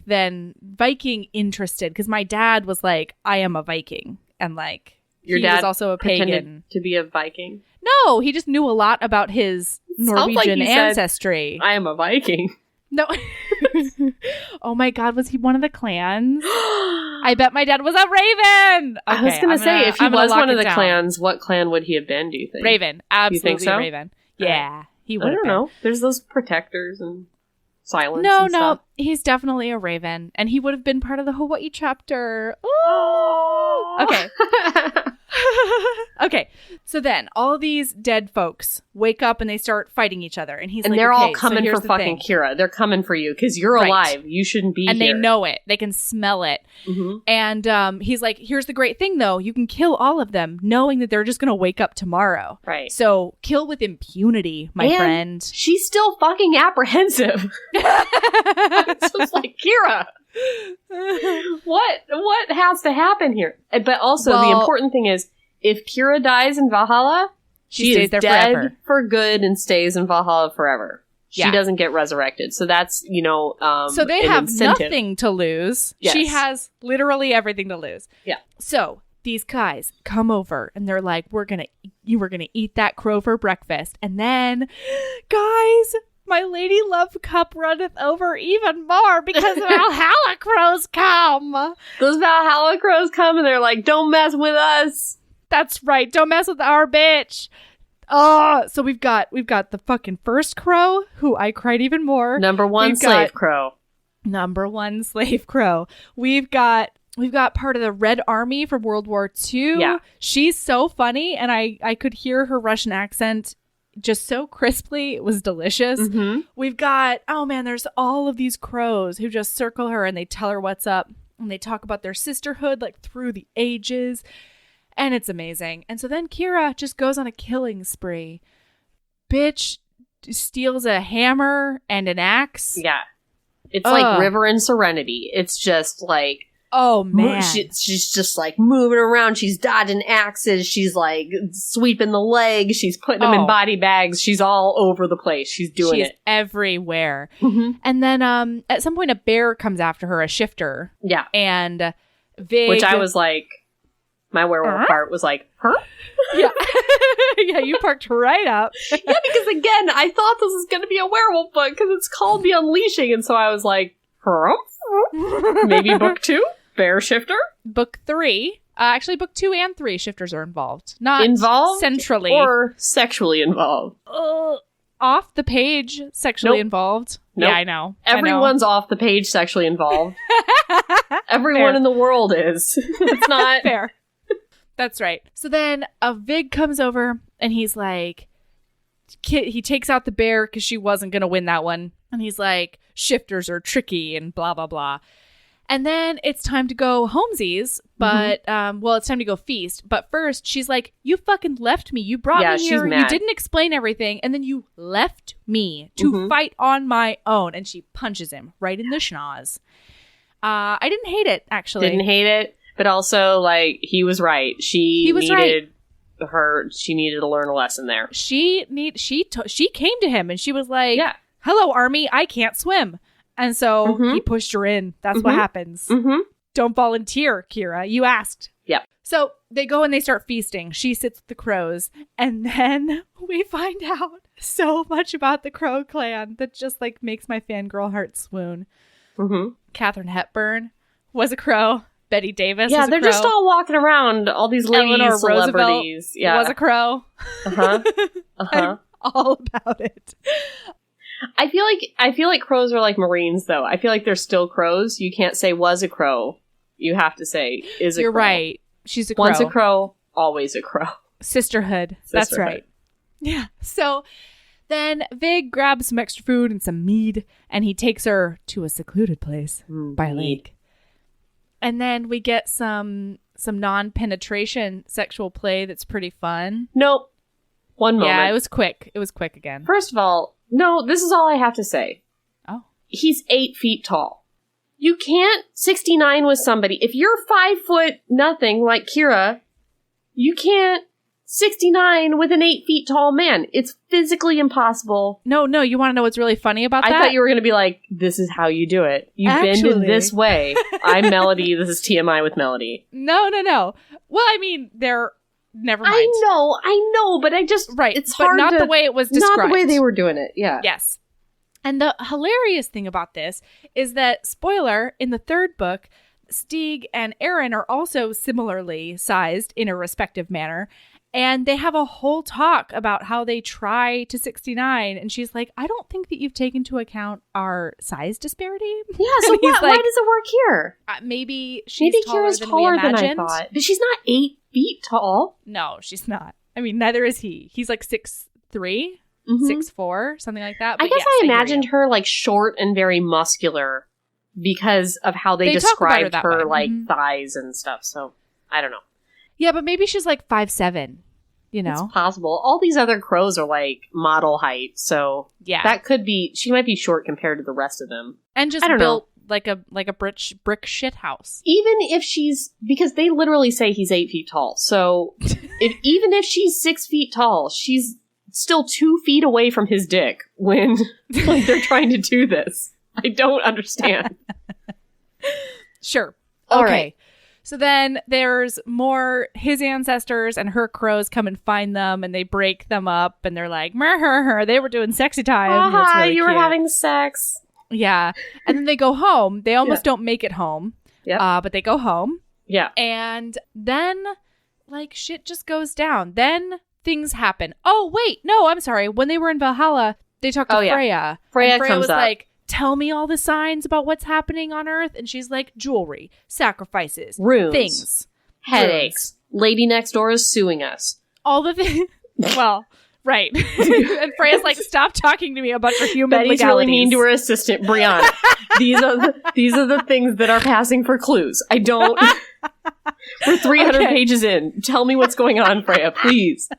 than Viking interested, because my dad was like, I am a Viking, and like your dad was also a pagan to be a Viking. No, he just knew a lot about his Norwegian ancestry. I am a Viking. No. Oh my God, was he one of the clans? I bet my dad was a Raven. Okay, I was going to say, if he was one of the clans, what clan would he have been, do you think? Raven. Absolutely, you think so? Raven. Yeah, he would. I don't know. There's those protectors and silence. No, he's definitely a Raven, and he would have been part of the Hawaii chapter. Ooh. Okay. Okay, so then all of these dead folks wake up and they start fighting each other, and they're all coming for fucking Kera. They're coming for you because you're alive. You shouldn't be here. And they know it. They can smell it. Mm-hmm. And he's like, here's the great thing, though. You can kill all of them knowing that they're just going to wake up tomorrow. Right. So kill with impunity, my friend. She's still fucking apprehensive. It's just like, Kera, what has to happen here? But also, the important thing is, if Kera dies in Valhalla, she stays is there dead forever. For good and stays in Valhalla forever. She doesn't get resurrected. So that's, so they have incentive. Nothing to lose. Yes. She has literally everything to lose. Yeah. So these guys come over and they're like, you were gonna eat that crow for breakfast. And then, guys, my lady love cup runneth over even more because Valhalla crows come. Those Valhalla crows come and they're like, don't mess with us. That's right. Don't mess with our bitch. Oh, so we've got the fucking first crow, who I cried even more. Number one slave crow. We've got part of the Red Army from World War II. Yeah. She's so funny, and I could hear her Russian accent just so crisply. It was delicious. Mm-hmm. We've got, there's all of these crows who just circle her and they tell her what's up. And they talk about their sisterhood like through the ages. And it's amazing. And so then Kera just goes on a killing spree. Bitch steals a hammer and an axe. Yeah. It's like River and Serenity. It's just like, oh man. She's just like moving around. She's dodging axes. She's like sweeping the legs. She's putting them in body bags. She's all over the place. She's doing it everywhere. Mm-hmm. And then at some point a bear comes after her, a shifter. Yeah. And Vig, which I was like, my werewolf part was like, huh? Yeah. Yeah, you parked right up. Yeah, because again, I thought this was going to be a werewolf book because it's called The Unleashing. And so I was like, huh? Maybe book 2? Bear shifter? Book 3. Actually, book 2 and 3 shifters are involved. Not involved centrally. Or sexually involved. Off the page, sexually involved. Nope. Yeah, I know. Everyone's off the page sexually involved. Everyone in the world is. It's not fair. That's right. So then a Vig comes over and he's like, he takes out the bear because she wasn't going to win that one. And he's like, shifters are tricky and blah, blah, blah. And then it's time to go homesies, but, it's time to go feast. But first, she's like, you fucking left me. You brought me here. You didn't explain everything. And then you left me to fight on my own. And she punches him right in the schnoz. I didn't hate it, actually. Didn't hate it. But also, like, he was right. He needed she needed to learn a lesson there. She came to him and she was like, hello, Army, I can't swim. And so he pushed her in. That's what happens. Don't volunteer, Kera. You asked. Yep. So they go and they start feasting. She sits with the crows. And then we find out so much about the Crow clan that just like makes my fangirl heart swoon. Katharine Hepburn was a crow. Betty Davis was a crow. Yeah, they're just all walking around, all these lady celebrities. Roosevelt was a crow. I'm all about it. I feel like crows are like Marines, though. I feel like they're still crows. You can't say was a crow. You have to say is a crow. You're right. She's a crow. Once a crow, always a crow. Sisterhood. That's right. Yeah. So then Vig grabs some extra food and some mead, and he takes her to a secluded place by a lake. And then we get some non-penetration sexual play that's pretty fun. Nope. One moment. Yeah, it was quick. It was quick again. First of all, no, this is all I have to say. Oh. He's 8 feet tall. You can't 69 with somebody. If you're 5 foot nothing like Kera, you can't 69 with an 8 feet tall man. It's physically impossible. No, you want to know what's really funny about that? I thought you were going to be like, this is how you do it. You bend in this way. I'm Melody. This is TMI with Melody. No. Well, I mean, never mind. I know, but I just... Right, it's but hard not the way it was described. Not the way they were doing it, yeah. Yes. And the hilarious thing about this is that, spoiler, in the 3rd book, Stieg and Erin are also similarly sized in a respective manner. And they have a whole talk about how they try to 69. And she's like, I don't think that you've taken into account our size disparity. Yeah, so why does it work here? Maybe Kera's taller than I thought. But she's not 8 feet tall. No, she's not. I mean, neither is he. He's like 6'3", 6'4", something like that. But I guess I imagined her like short and very muscular because of how they described her like thighs and stuff. So I don't know. Yeah, but maybe she's like 5'7", you know? It's possible. All these other crows are like model height, so yeah, that could be, she might be short compared to the rest of them. And just built like a brick shit house. Even if she's, because they literally say he's 8 feet tall, so even if she's 6 feet tall, she's still 2 feet away from his dick when like they're trying to do this. I don't understand. Sure. All okay. right. So then there's more, his ancestors and her crows come and find them and they break them up and they're like, they were doing sexy time. Really you were having sex. Yeah. And then they go home. They almost don't make it home. Yeah. But they go home. Yeah. And then like shit just goes down. Then things happen. Oh, wait. No, I'm sorry. When they were in Valhalla, they talked to Freya. Freya comes was up. Like, tell me all the signs about what's happening on Earth. And she's like, jewelry, sacrifices, runes, things, headaches. Lady next door is suing us. All the things. Well, right. And Freya's like, stop talking to me about your human Betty's legalities. really mean to her assistant, Brianna. These are the things that are passing for clues. I don't... We're 300 pages in. Tell me what's going on, Freya, please.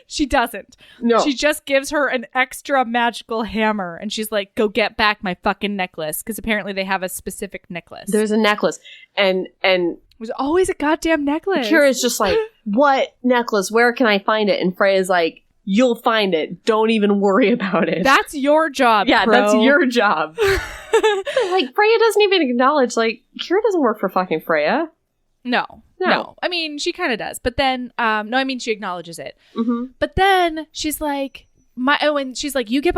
She doesn't. No. She just gives her an extra magical hammer. And she's like, go get back my fucking necklace. Because apparently they have a specific necklace. There's a necklace. And there's always a goddamn necklace. Kira's just like, what necklace? Where can I find it? And Freya's like, you'll find it. Don't even worry about it. That's your job, Yeah, Crow. That's your job. Like, Freya doesn't even acknowledge, like, Kira doesn't work for fucking Freya. No. I mean, she kind of does. But then, she acknowledges it. Mm-hmm. But then she's like, and she's like, you get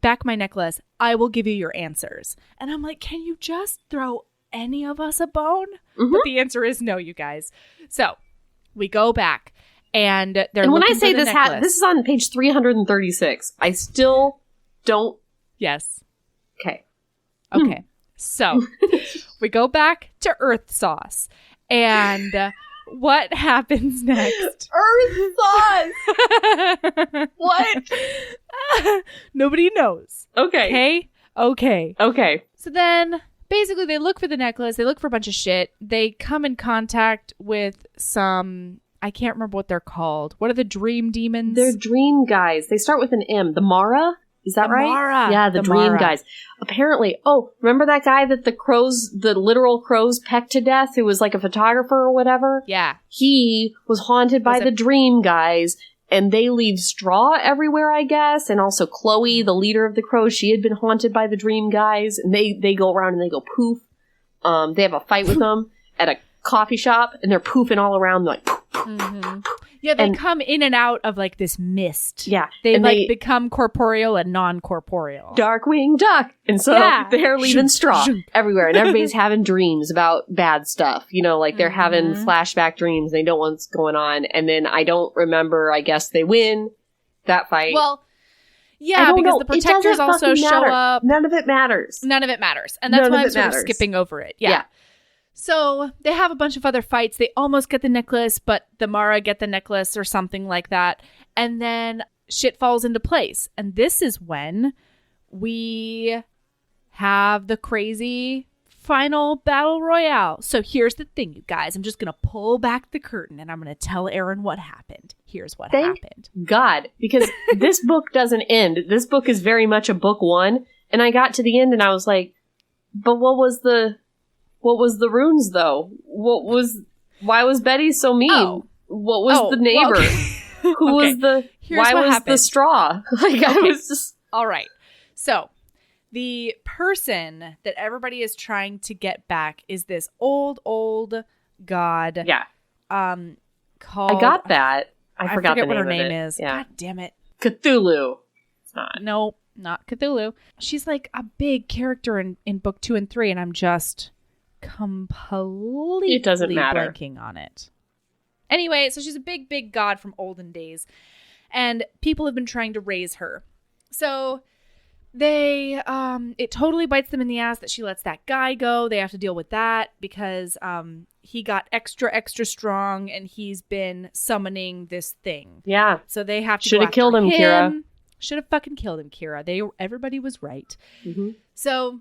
back my necklace. I will give you your answers. And I'm like, can you just throw any of us a bone? Mm-hmm. But the answer is no, you guys. So we go back and they're And when I looking say for the this, necklace. this is on page 336. I still don't. Yes. Okay. So we go back to Earth Sauce. And what happens next? Earth sauce! What? Nobody knows. Okay. So then, basically, they look for the necklace. They look for a bunch of shit. They come in contact with some... I can't remember what they're called. What are the dream demons? They're dream guys. They start with an M. The Mara? Is that the right? Mara. Yeah, the dream Mara. guys. Apparently, remember that guy that the literal crows pecked to death, who was like a photographer or whatever? Yeah. He was haunted by the dream guys, and they leave straw everywhere, I guess. And also Chloe, the leader of the crows, she had been haunted by the dream guys, and they go around and they go poof. They have a fight with them at a coffee shop, and they're poofing all around, like poof, poof, Mm-hmm. Yeah, they come in and out of like this mist. Yeah. They like become corporeal and non-corporeal. Darkwing Duck. And so they're leaving straw everywhere, and everybody's having dreams about bad stuff. You know, like they're having flashback dreams. They don't know what's going on. And then I don't remember, I guess they win that fight. Well, yeah, because the protectors also show up. None of it matters. And that's why I'm sort of skipping over it. Yeah. So they have a bunch of other fights. They almost get the necklace, but the Mara get the necklace or something like that. And then shit falls into place. And this is when we have the crazy final battle royale. So here's the thing, you guys. I'm just going to pull back the curtain and I'm going to tell Erin what happened. Here's what happened. God, because this book doesn't end. This book is very much a book one. And I got to the end and I was like, but what was the runes, though? Why was Betty so mean? Oh. What was the neighbor? Well, Who was the... Here's why what was happened. the straw? I was just... All right. So the person that everybody is trying to get back is this old god. Yeah. Called... I got that. I forgot forget the what her name name is. Yeah. God damn it. Cthulhu. It's not. No, not Cthulhu. She's like a big character in book 2 and 3, and I'm just... completely blanking on it. Anyway, so she's a big god from olden days, and people have been trying to raise her. So they it totally bites them in the ass that she lets that guy go. They have to deal with that because he got extra strong and he's been summoning this thing. Yeah. So they have to should have killed him, Kera. Should have fucking killed him, Kera. Everybody was right. Mm-hmm. So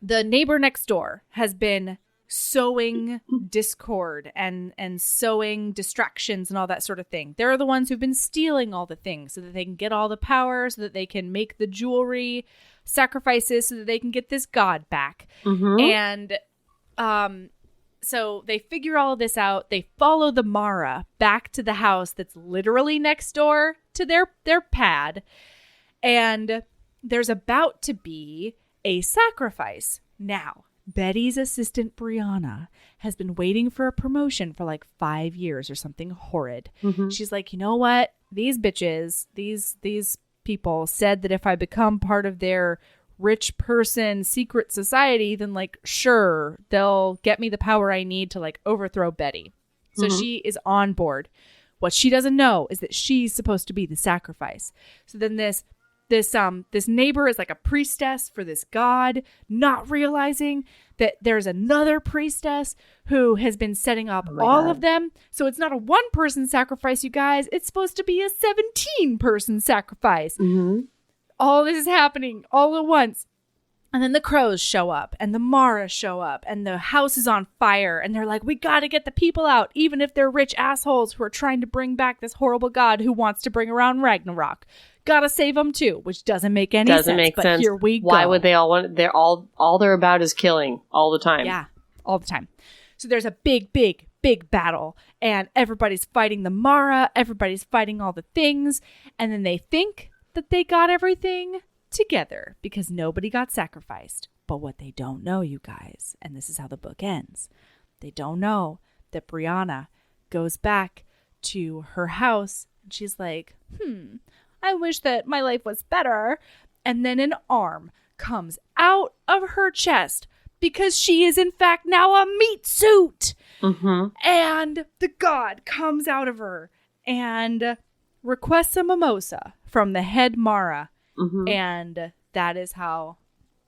the neighbor next door has been sowing discord and sowing distractions and all that sort of thing. They're the ones who've been stealing all the things so that they can get all the power, so that they can make the jewelry, sacrifices so that they can get this god back. Mm-hmm. And so they figure all of this out. They follow the Mara back to the house that's literally next door to their pad. And there's about to be a sacrifice. Now, Betty's assistant Brianna has been waiting for a promotion for like 5 years or something horrid. Mm-hmm. She's like, you know what? These bitches, these people said that if I become part of their rich person secret society, then like, sure, they'll get me the power I need to like overthrow Betty. So she is on board. What she doesn't know is that she's supposed to be the sacrifice. So then this neighbor is like a priestess for this god, not realizing that there's another priestess who has been setting up all of them. So it's not a 1-person sacrifice, you guys. It's supposed to be a 17-person sacrifice. Mm-hmm. All this is happening all at once. And then the crows show up and the Mara show up and the house is on fire. And they're like, we got to get the people out, even if they're rich assholes who are trying to bring back this horrible god who wants to bring around Ragnarok. Gotta save them too, which doesn't make any sense. Doesn't make but sense. Here we go. Why would they all want? They're all they're about is killing all the time. Yeah, all the time. So there's a big battle, and everybody's fighting the Mara. Everybody's fighting all the things, and then they think that they got everything together because nobody got sacrificed. But what they don't know, you guys, and this is how the book ends, they don't know that Brianna goes back to her house, and she's like, I wish that my life was better. And then an arm comes out of her chest because she is in fact now a meat suit. Mm-hmm. And the god comes out of her and requests a mimosa from the head Mara. Mm-hmm. And that is how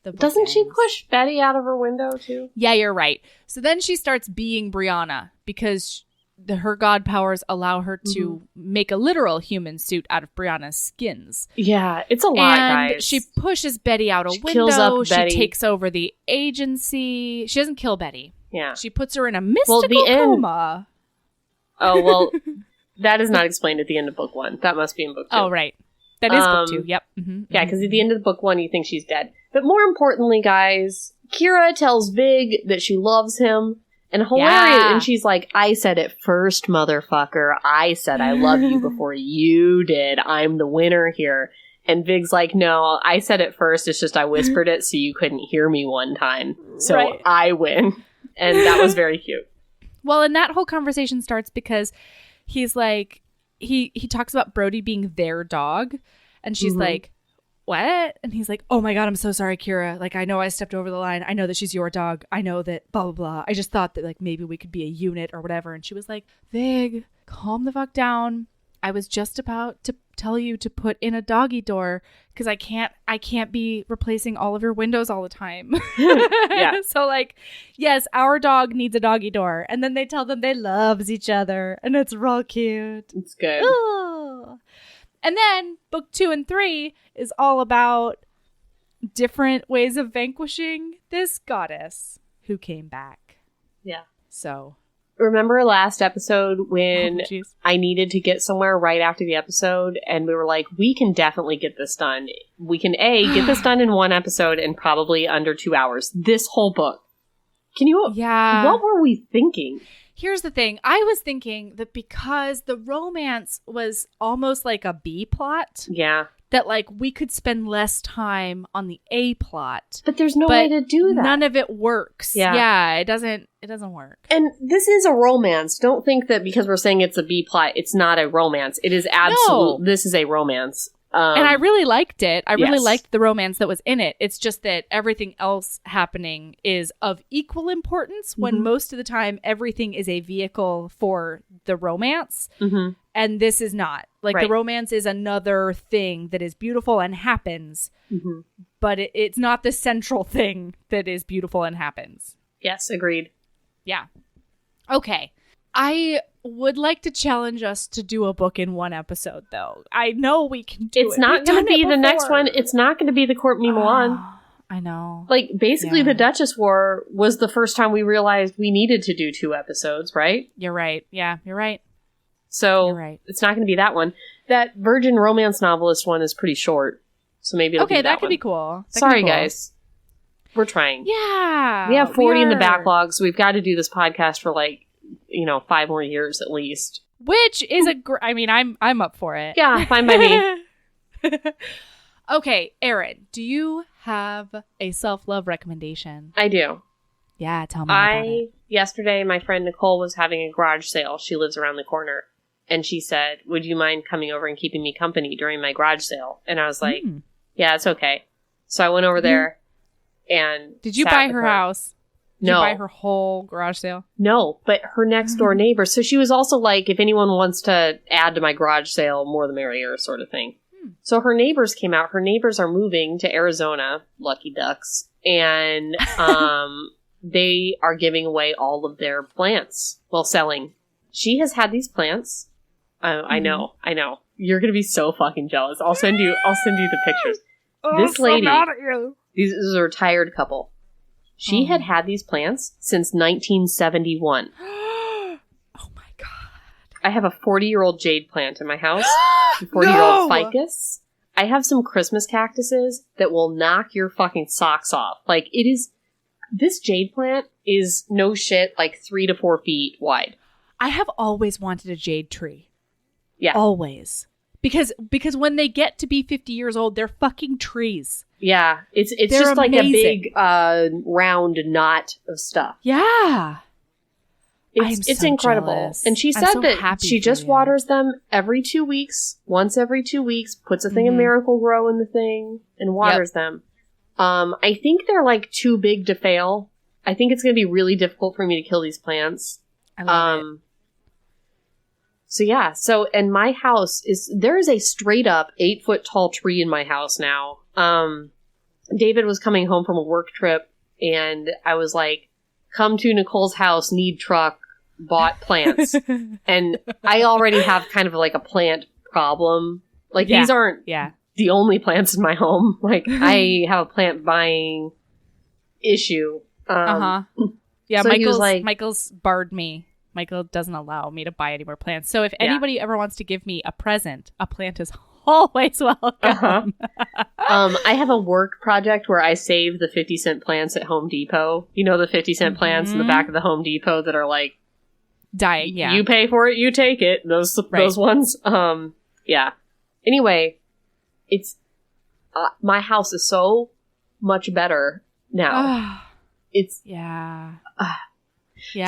the book Doesn't ends. she push Betty out of her window too? Yeah, you're right. So then she starts being Brianna because her god powers allow her to make a literal human suit out of Brianna's skins. Yeah, it's a lot, and guys. She pushes Betty out a window. Kills up Betty. She takes over the agency. She doesn't kill Betty. Yeah. She puts her in a mystical coma. Oh, well, that is not explained at the end of book 1. That must be in book 2. Oh, right. That is book 2. Yep. Yeah, because at the end of book 1, you think she's dead. But more importantly, guys, Kera tells Vig that she loves him. And hilarious. And she's like, I said it first, motherfucker. I said I love you before you did. I'm the winner here. And Vig's like, no, I said it first. It's just I whispered it so you couldn't hear me one time. So I win. And that was very cute. Well, and that whole conversation starts because he's like, he talks about Brody being their dog. And she's like, what? And he's like, oh my God, I'm so sorry, Kera. Like, I know I stepped over the line. I know that she's your dog. I know that blah, blah, blah. I just thought that like maybe we could be a unit or whatever. And she was like, Vig, calm the fuck down. I was just about to tell you to put in a doggy door because I can't be replacing all of your windows all the time. Yeah. So like, yes, our dog needs a doggy door. And then they tell them they loves each other. And it's real cute. It's good. Ooh. And then book 2 and 3 is all about different ways of vanquishing this goddess who came back. Yeah. So. Remember last episode when I needed to get somewhere right after the episode and we were like, we can definitely get this done. We can get this done in 1 episode and probably under 2 hours. This whole book. Can you? Yeah. What were we thinking? Here's the thing. I was thinking that because the romance was almost like a B plot. Yeah. That like we could spend less time on the A plot. But there's no way to do that. None of it works. Yeah, it doesn't work. And this is a romance. Don't think that because we're saying it's a B plot, it's not a romance. It is absolute. No. This is a romance. And I really liked it. I really liked the romance that was in it. It's just that everything else happening is of equal importance when most of the time everything is a vehicle for the romance. And this is not. Like the romance is another thing that is beautiful and happens. But it's not the central thing that is beautiful and happens. Yes, agreed. Yeah. Okay. I would like to challenge us to do a book in 1 episode, though. I know we can do it. It's not going to be the next one. It's not going to be the Court Me Milan. I know. Like, basically, the Duchess War was the first time we realized we needed to do 2 episodes, right? You're right. Yeah, you're right. So, it's not going to be that one. That Virgin Romance Novelist one is pretty short. So maybe it'll be that could one. Be cool. Sorry, guys. We're trying. Yeah. We have 40 in the backlog, so we've got to do this podcast for 5 more years at least. Which is I mean, I'm up for it. Yeah, fine by me. Okay, Erin, do you have a self-love recommendation? I do. Yeah, tell me about it. Yesterday, my friend Nicole was having a garage sale. She lives around the corner. And she said, would you mind coming over and keeping me company during my garage sale? And I was like, yeah, it's okay. So I went over there and Did you buy her house? Did you buy her whole garage sale? No, but her next door neighbor. So she was also like, if anyone wants to add to my garage sale, more the merrier sort of thing. So her neighbors came out. Her neighbors are moving to Arizona, lucky ducks. And they are giving away all of their plants. Well, selling. She has had these plants. I know. You're going to be so fucking jealous. I'll send you the pictures. This lady, this is a retired couple. She had these plants since 1971. Oh my God. I have a 40-year-old jade plant in my house. A 40-year-old ficus. I have some Christmas cactuses that will knock your fucking socks off. Like, it is... This jade plant is no shit, 3 to 4 feet wide. I have always wanted a jade tree. Yeah. Always. Because when they get to be 50 years old, they're fucking trees. Yeah. It's just like a big round knot of stuff. Yeah. It's incredible. Jealous. And she said that she just waters them every 2 weeks, once every 2 weeks, puts a thing of Miracle Grow in the thing, and waters them. I think they're too big to fail. I think it's going to be really difficult for me to kill these plants. I love it. So yeah, and my house there is a straight up 8-foot tall tree in my house now. David was coming home from a work trip and I was like, come to Nicole's house, need truck, bought plants. And I already have kind of a plant problem. These aren't the only plants in my home. I have a plant buying issue. Yeah, so Michael's barred me. Michael doesn't allow me to buy any more plants. So if anybody ever wants to give me a present, a plant is always welcome. Uh-huh. I have a work project where I save the 50-cent plants at Home Depot. You know, the 50-cent plants in the back of the Home Depot that are like dying. Yeah, you pay for it, you take it. Those ones. Yeah. Anyway, it's my house is so much better now. It's yeah.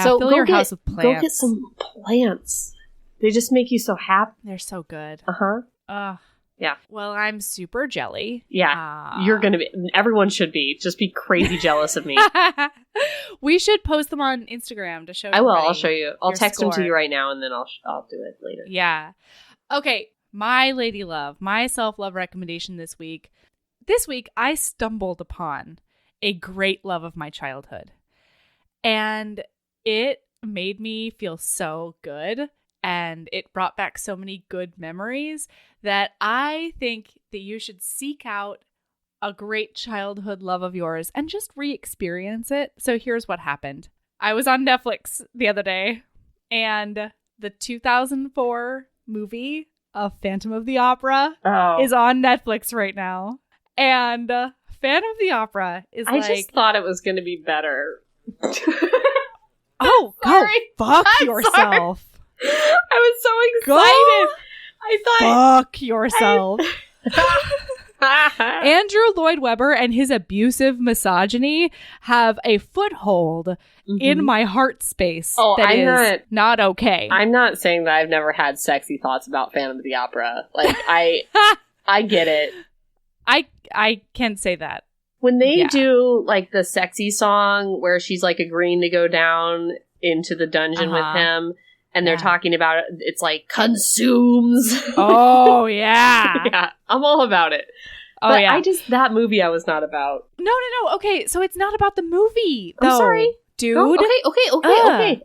So fill your house with plants. Go get some plants. They just make you so happy. They're so good. Yeah. Well, I'm super jelly. Yeah. You're going to be. Everyone should be. Just be crazy jealous of me. We should post them on Instagram to show I will. I'll show you. I'll text score. them to you right now, and then I'll do it later. Yeah. Okay. My lady love, my self-love recommendation this week. This week, I stumbled upon a great love of my childhood. And it made me feel so good. And it brought back so many good memories that I think that you should seek out a great childhood love of yours and just re-experience it. So here's what happened. I was on Netflix the other day, and the 2004 movie of Phantom of the Opera is on Netflix right now. And Phantom of the Opera is I just thought it was going to be better. Oh, go fuck yourself. I was so excited. I thought fuck yourself. Andrew Lloyd Webber and his abusive misogyny have a foothold in my heart space that is not okay. I'm not saying that I've never had sexy thoughts about Phantom of the Opera. Like, I get it. I can say that. When they do, like, the sexy song where she's, like, agreeing to go down into the dungeon with him, and they're talking about it, it's like, consumes. Oh, yeah. Yeah, I'm all about it. Oh, but yeah. that movie I was not about. No. Okay, so it's not about the movie, though. I'm sorry. Dude. Oh,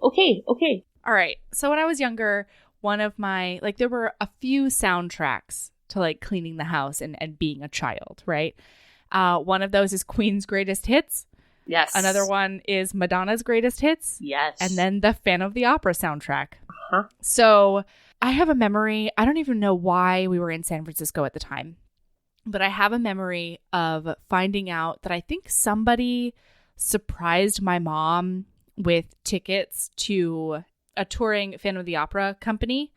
okay. All right. So when I was younger, one of my, like, there were a few soundtracks to, like, cleaning the house and being a child, right? One of those is Queen's Greatest Hits. Yes. Another one is Madonna's Greatest Hits. Yes. And then the Phantom of the Opera soundtrack. Uh-huh. So I have a memory. I don't even know why we were in San Francisco at the time, but I have a memory of finding out that I think somebody surprised my mom with tickets to a touring Phantom of the Opera company.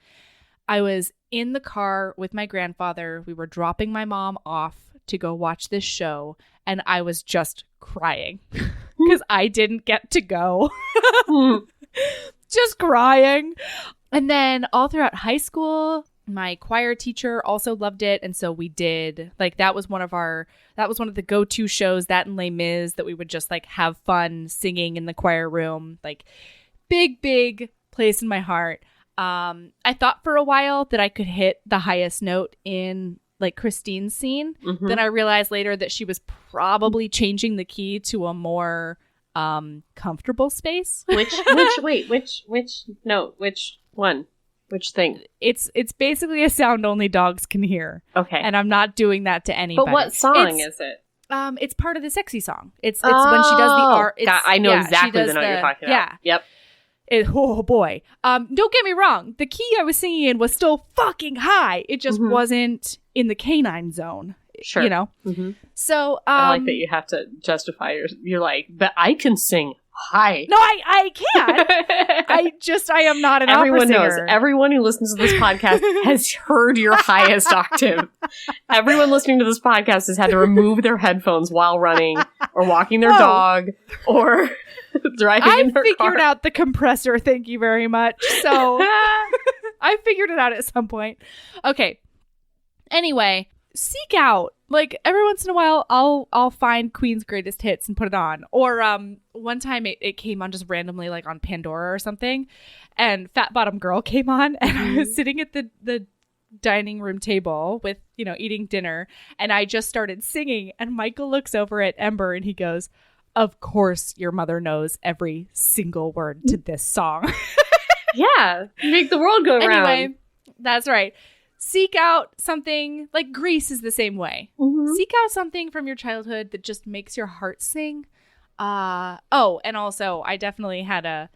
I was in the car with my grandfather. We were dropping my mom off to go watch this show, and I was just crying because I didn't get to go. Just crying. And then all throughout high school, my choir teacher also loved it, and so we did, like, that was one of the go-to shows, that and Les Mis, that we would just, like, have fun singing in the choir room. Like, big place in my heart. I thought for a while that I could hit the highest note in, like, Christine's scene. Mm-hmm. Then I realized later that she was probably changing the key to a more comfortable space. Which one? Which thing? It's basically a sound only dogs can hear. Okay. And I'm not doing that to anybody. But what song is it? It's part of the sexy song. It's when she does the art. I know exactly the note you're talking about. Yeah. Yep. Oh boy. Don't get me wrong. The key I was singing in was still fucking high. It just wasn't in the canine zone. Sure. You know? Mm-hmm. So I like that you have to justify you're like, but I can sing high. No, I can't. I am not an opera singer. Everyone knows. Everyone who listens to this podcast has heard your highest octave. Everyone listening to this podcast has had to remove their headphones while running or walking their dog or driving in their car. I figured out the compressor, thank you very much. So I figured it out at some point. Okay. Anyway, seek out, like, every once in a while I'll find Queen's Greatest Hits and put it on. Or one time it came on just randomly, like on Pandora or something, and Fat Bottom Girl came on, and I was sitting at the dining room table with, you know, eating dinner, and I just started singing, and Michael looks over at Ember and he goes, "Of course your mother knows every single word to this song." Yeah, make the world go round. Anyway, that's right. Seek out something, like Grease is the same way. Mm-hmm. Seek out something from your childhood that just makes your heart sing. And also I definitely had a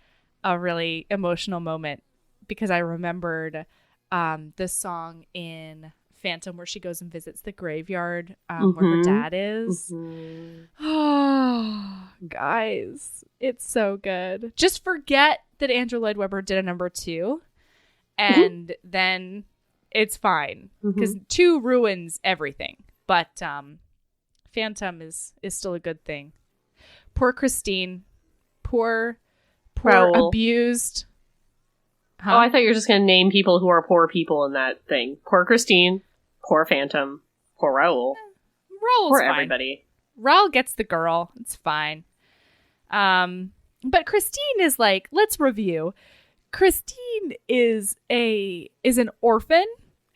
really emotional moment because I remembered the song in Phantom where she goes and visits the graveyard where her dad is. Oh, guys, it's so good. Just forget that Andrew Lloyd Webber did a number 2 and then it's fine because 2 ruins everything. But Phantom is still a good thing. Poor Christine. Poor Raoul. Abused. Huh? Oh, I thought you were just going to name people who are poor people in that thing. Poor Christine. Poor Phantom. Poor Raoul. Raoul's poor fine. everybody. Raoul gets the girl. It's fine. But Christine is like, let's review. Christine is an orphan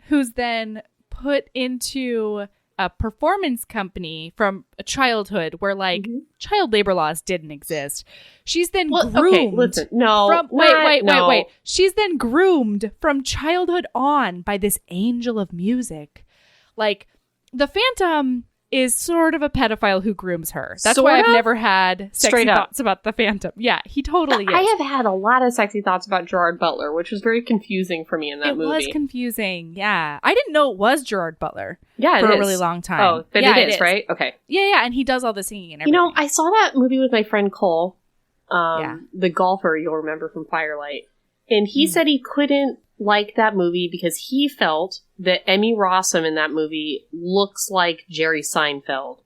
who's then put into a performance company from a childhood where like child labor laws didn't exist. She's then groomed. Okay, listen, no. Wait. She's then groomed from childhood on by this angel of music. Like the Phantom is sort of a pedophile who grooms her. That's Sort why of? I've never had sexy thoughts about the Phantom. Yeah, he totally is. I have had a lot of sexy thoughts about Gerard Butler, which was very confusing for me in that movie. It was confusing, yeah. I didn't know it was Gerard Butler for a really long time. Oh, but yeah, it is, right? Okay. Yeah, and he does all the singing and everything. You know, I saw that movie with my friend Cole, the golfer you'll remember from Firelight, and he said he couldn't like that movie because he felt that Emmy Rossum in that movie looks like Jerry Seinfeld.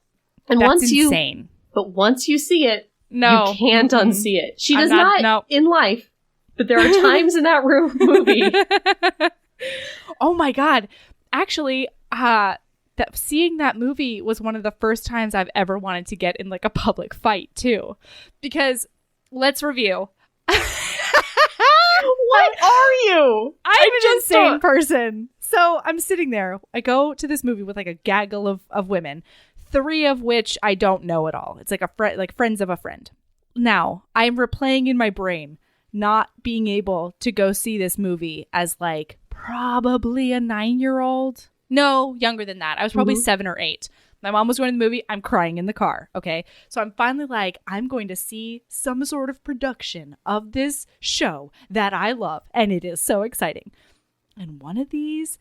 And That's insane. But once you see it, you can't unsee it. She does not in life, but there are times in that movie. Oh my God. Actually, seeing that movie was one of the first times I've ever wanted to get in like a public fight too. Because let's review. What are you? I'm an insane person. So I'm sitting there. I go to this movie with like a gaggle of women, 3 of which I don't know at all. It's like friends of a friend. Now I'm replaying in my brain not being able to go see this movie as like probably a 9-year-old. No, younger than that. I was probably 7 or 8. My mom was going to the movie. I'm crying in the car. Okay. So I'm finally like, I'm going to see some sort of production of this show that I love. And it is so exciting. And one of these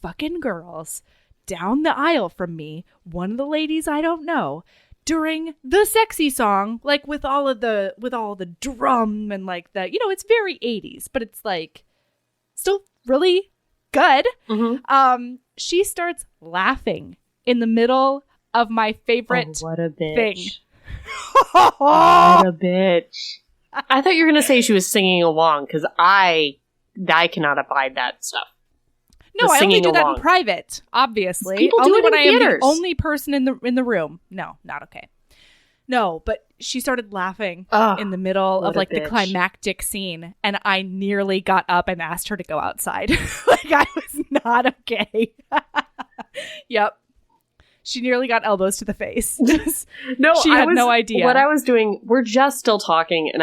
fucking girls down the aisle from me, one of the ladies I don't know, during the sexy song, like with all the drum and like the, it's very 80s, but it's like still really good. She starts laughing in the middle of my favorite what a bitch. thing. What a bitch. I thought you were going to say she was singing along because I cannot abide that stuff. No, I only do that in private, obviously. People only do it when in I am theaters. the only person in the room. No, not okay. No, but she started laughing in the middle of like the climactic scene, and I nearly got up and asked her to go outside. Like I was not okay. Yep. She nearly got elbows to the face. No, she had no idea. What I was doing, we're just still talking, and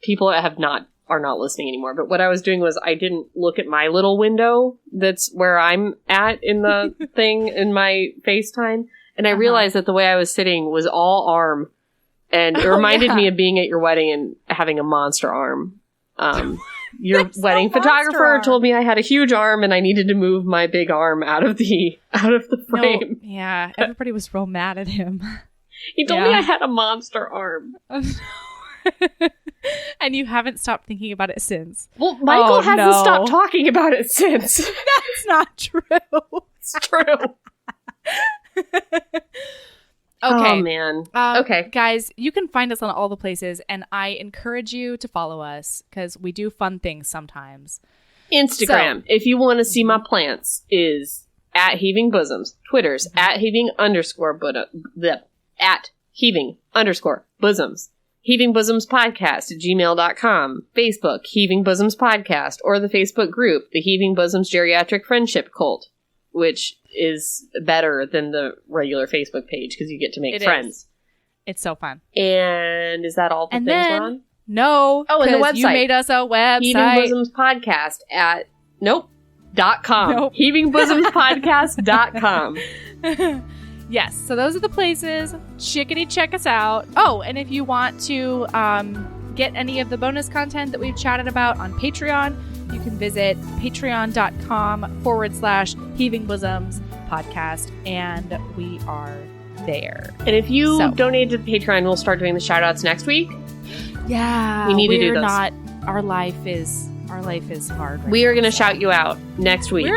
people are not listening anymore. But what I was doing was I didn't look at my little window that's where I'm at in the thing in my FaceTime. And I realized that the way I was sitting was all arm. And it reminded me of being at your wedding and having a monster arm. Your wedding photographer told me I had a huge arm and I needed to move my big arm out of the frame. No, yeah, everybody was real mad at him. He told me I had a monster arm. And you haven't stopped thinking about it since. Well, Michael hasn't stopped talking about it since. That's not true. It's true. Okay. Oh, man. Okay. Guys, you can find us on all the places, and I encourage you to follow us because we do fun things sometimes. Instagram, if you want to see my plants, is at Heaving Bosoms. Twitter's at Heaving _Bosoms. Heaving Bosoms Podcast at gmail.com. Facebook, Heaving Bosoms Podcast, or the Facebook group, the Heaving Bosoms Geriatric Friendship Cult, which is better than the regular Facebook page because you get to make friends. It's so fun. And is that all the things we're on? No. Oh, and the website. You made us a website. Heaving Bosoms Podcast at .com. Nope. HeavingBosomsPodcast.com. Yes, so those are the places. Chickadee, check us out. Oh, and if you want to get any of the bonus content that we've chatted about on Patreon, you can visit patreon.com/heavingbosoms podcast, and we are there. And if you donate to Patreon, we'll start doing the shout outs next week. Yeah. We need to do those. Our life is hard. We are going to shout you out next week.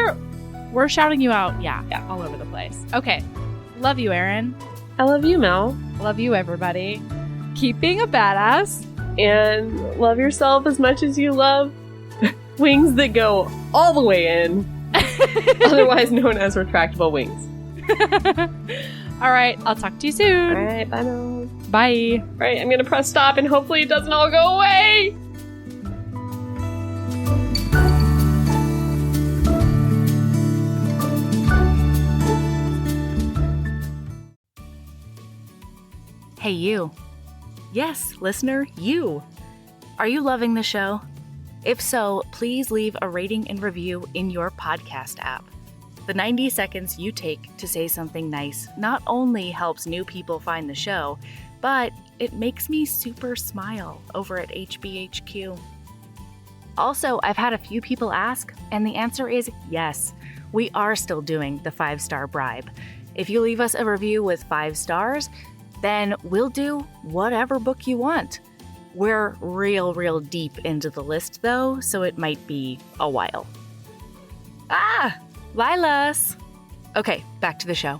We're shouting you out. Yeah. All over the place. Okay. Love you, Erin. I love you, Mel. Love you, everybody. Keep being a badass. And love yourself as much as you love wings that go all the way in. Otherwise known as retractable wings. All right. I'll talk to you soon. All right. Bye now. Bye. All right. I'm going to press stop and hopefully it doesn't all go away. Hey, you. Yes, listener, you. Are you loving the show? If so, please leave a rating and review in your podcast app. The 90 seconds you take to say something nice not only helps new people find the show, but it makes me super smile over at HBHQ. Also, I've had a few people ask, and the answer is yes. We are still doing the 5-star bribe. If you leave us a review with 5 stars, then we'll do whatever book you want. We're real deep into the list, though, so it might be a while. Lilas! Okay, back to the show.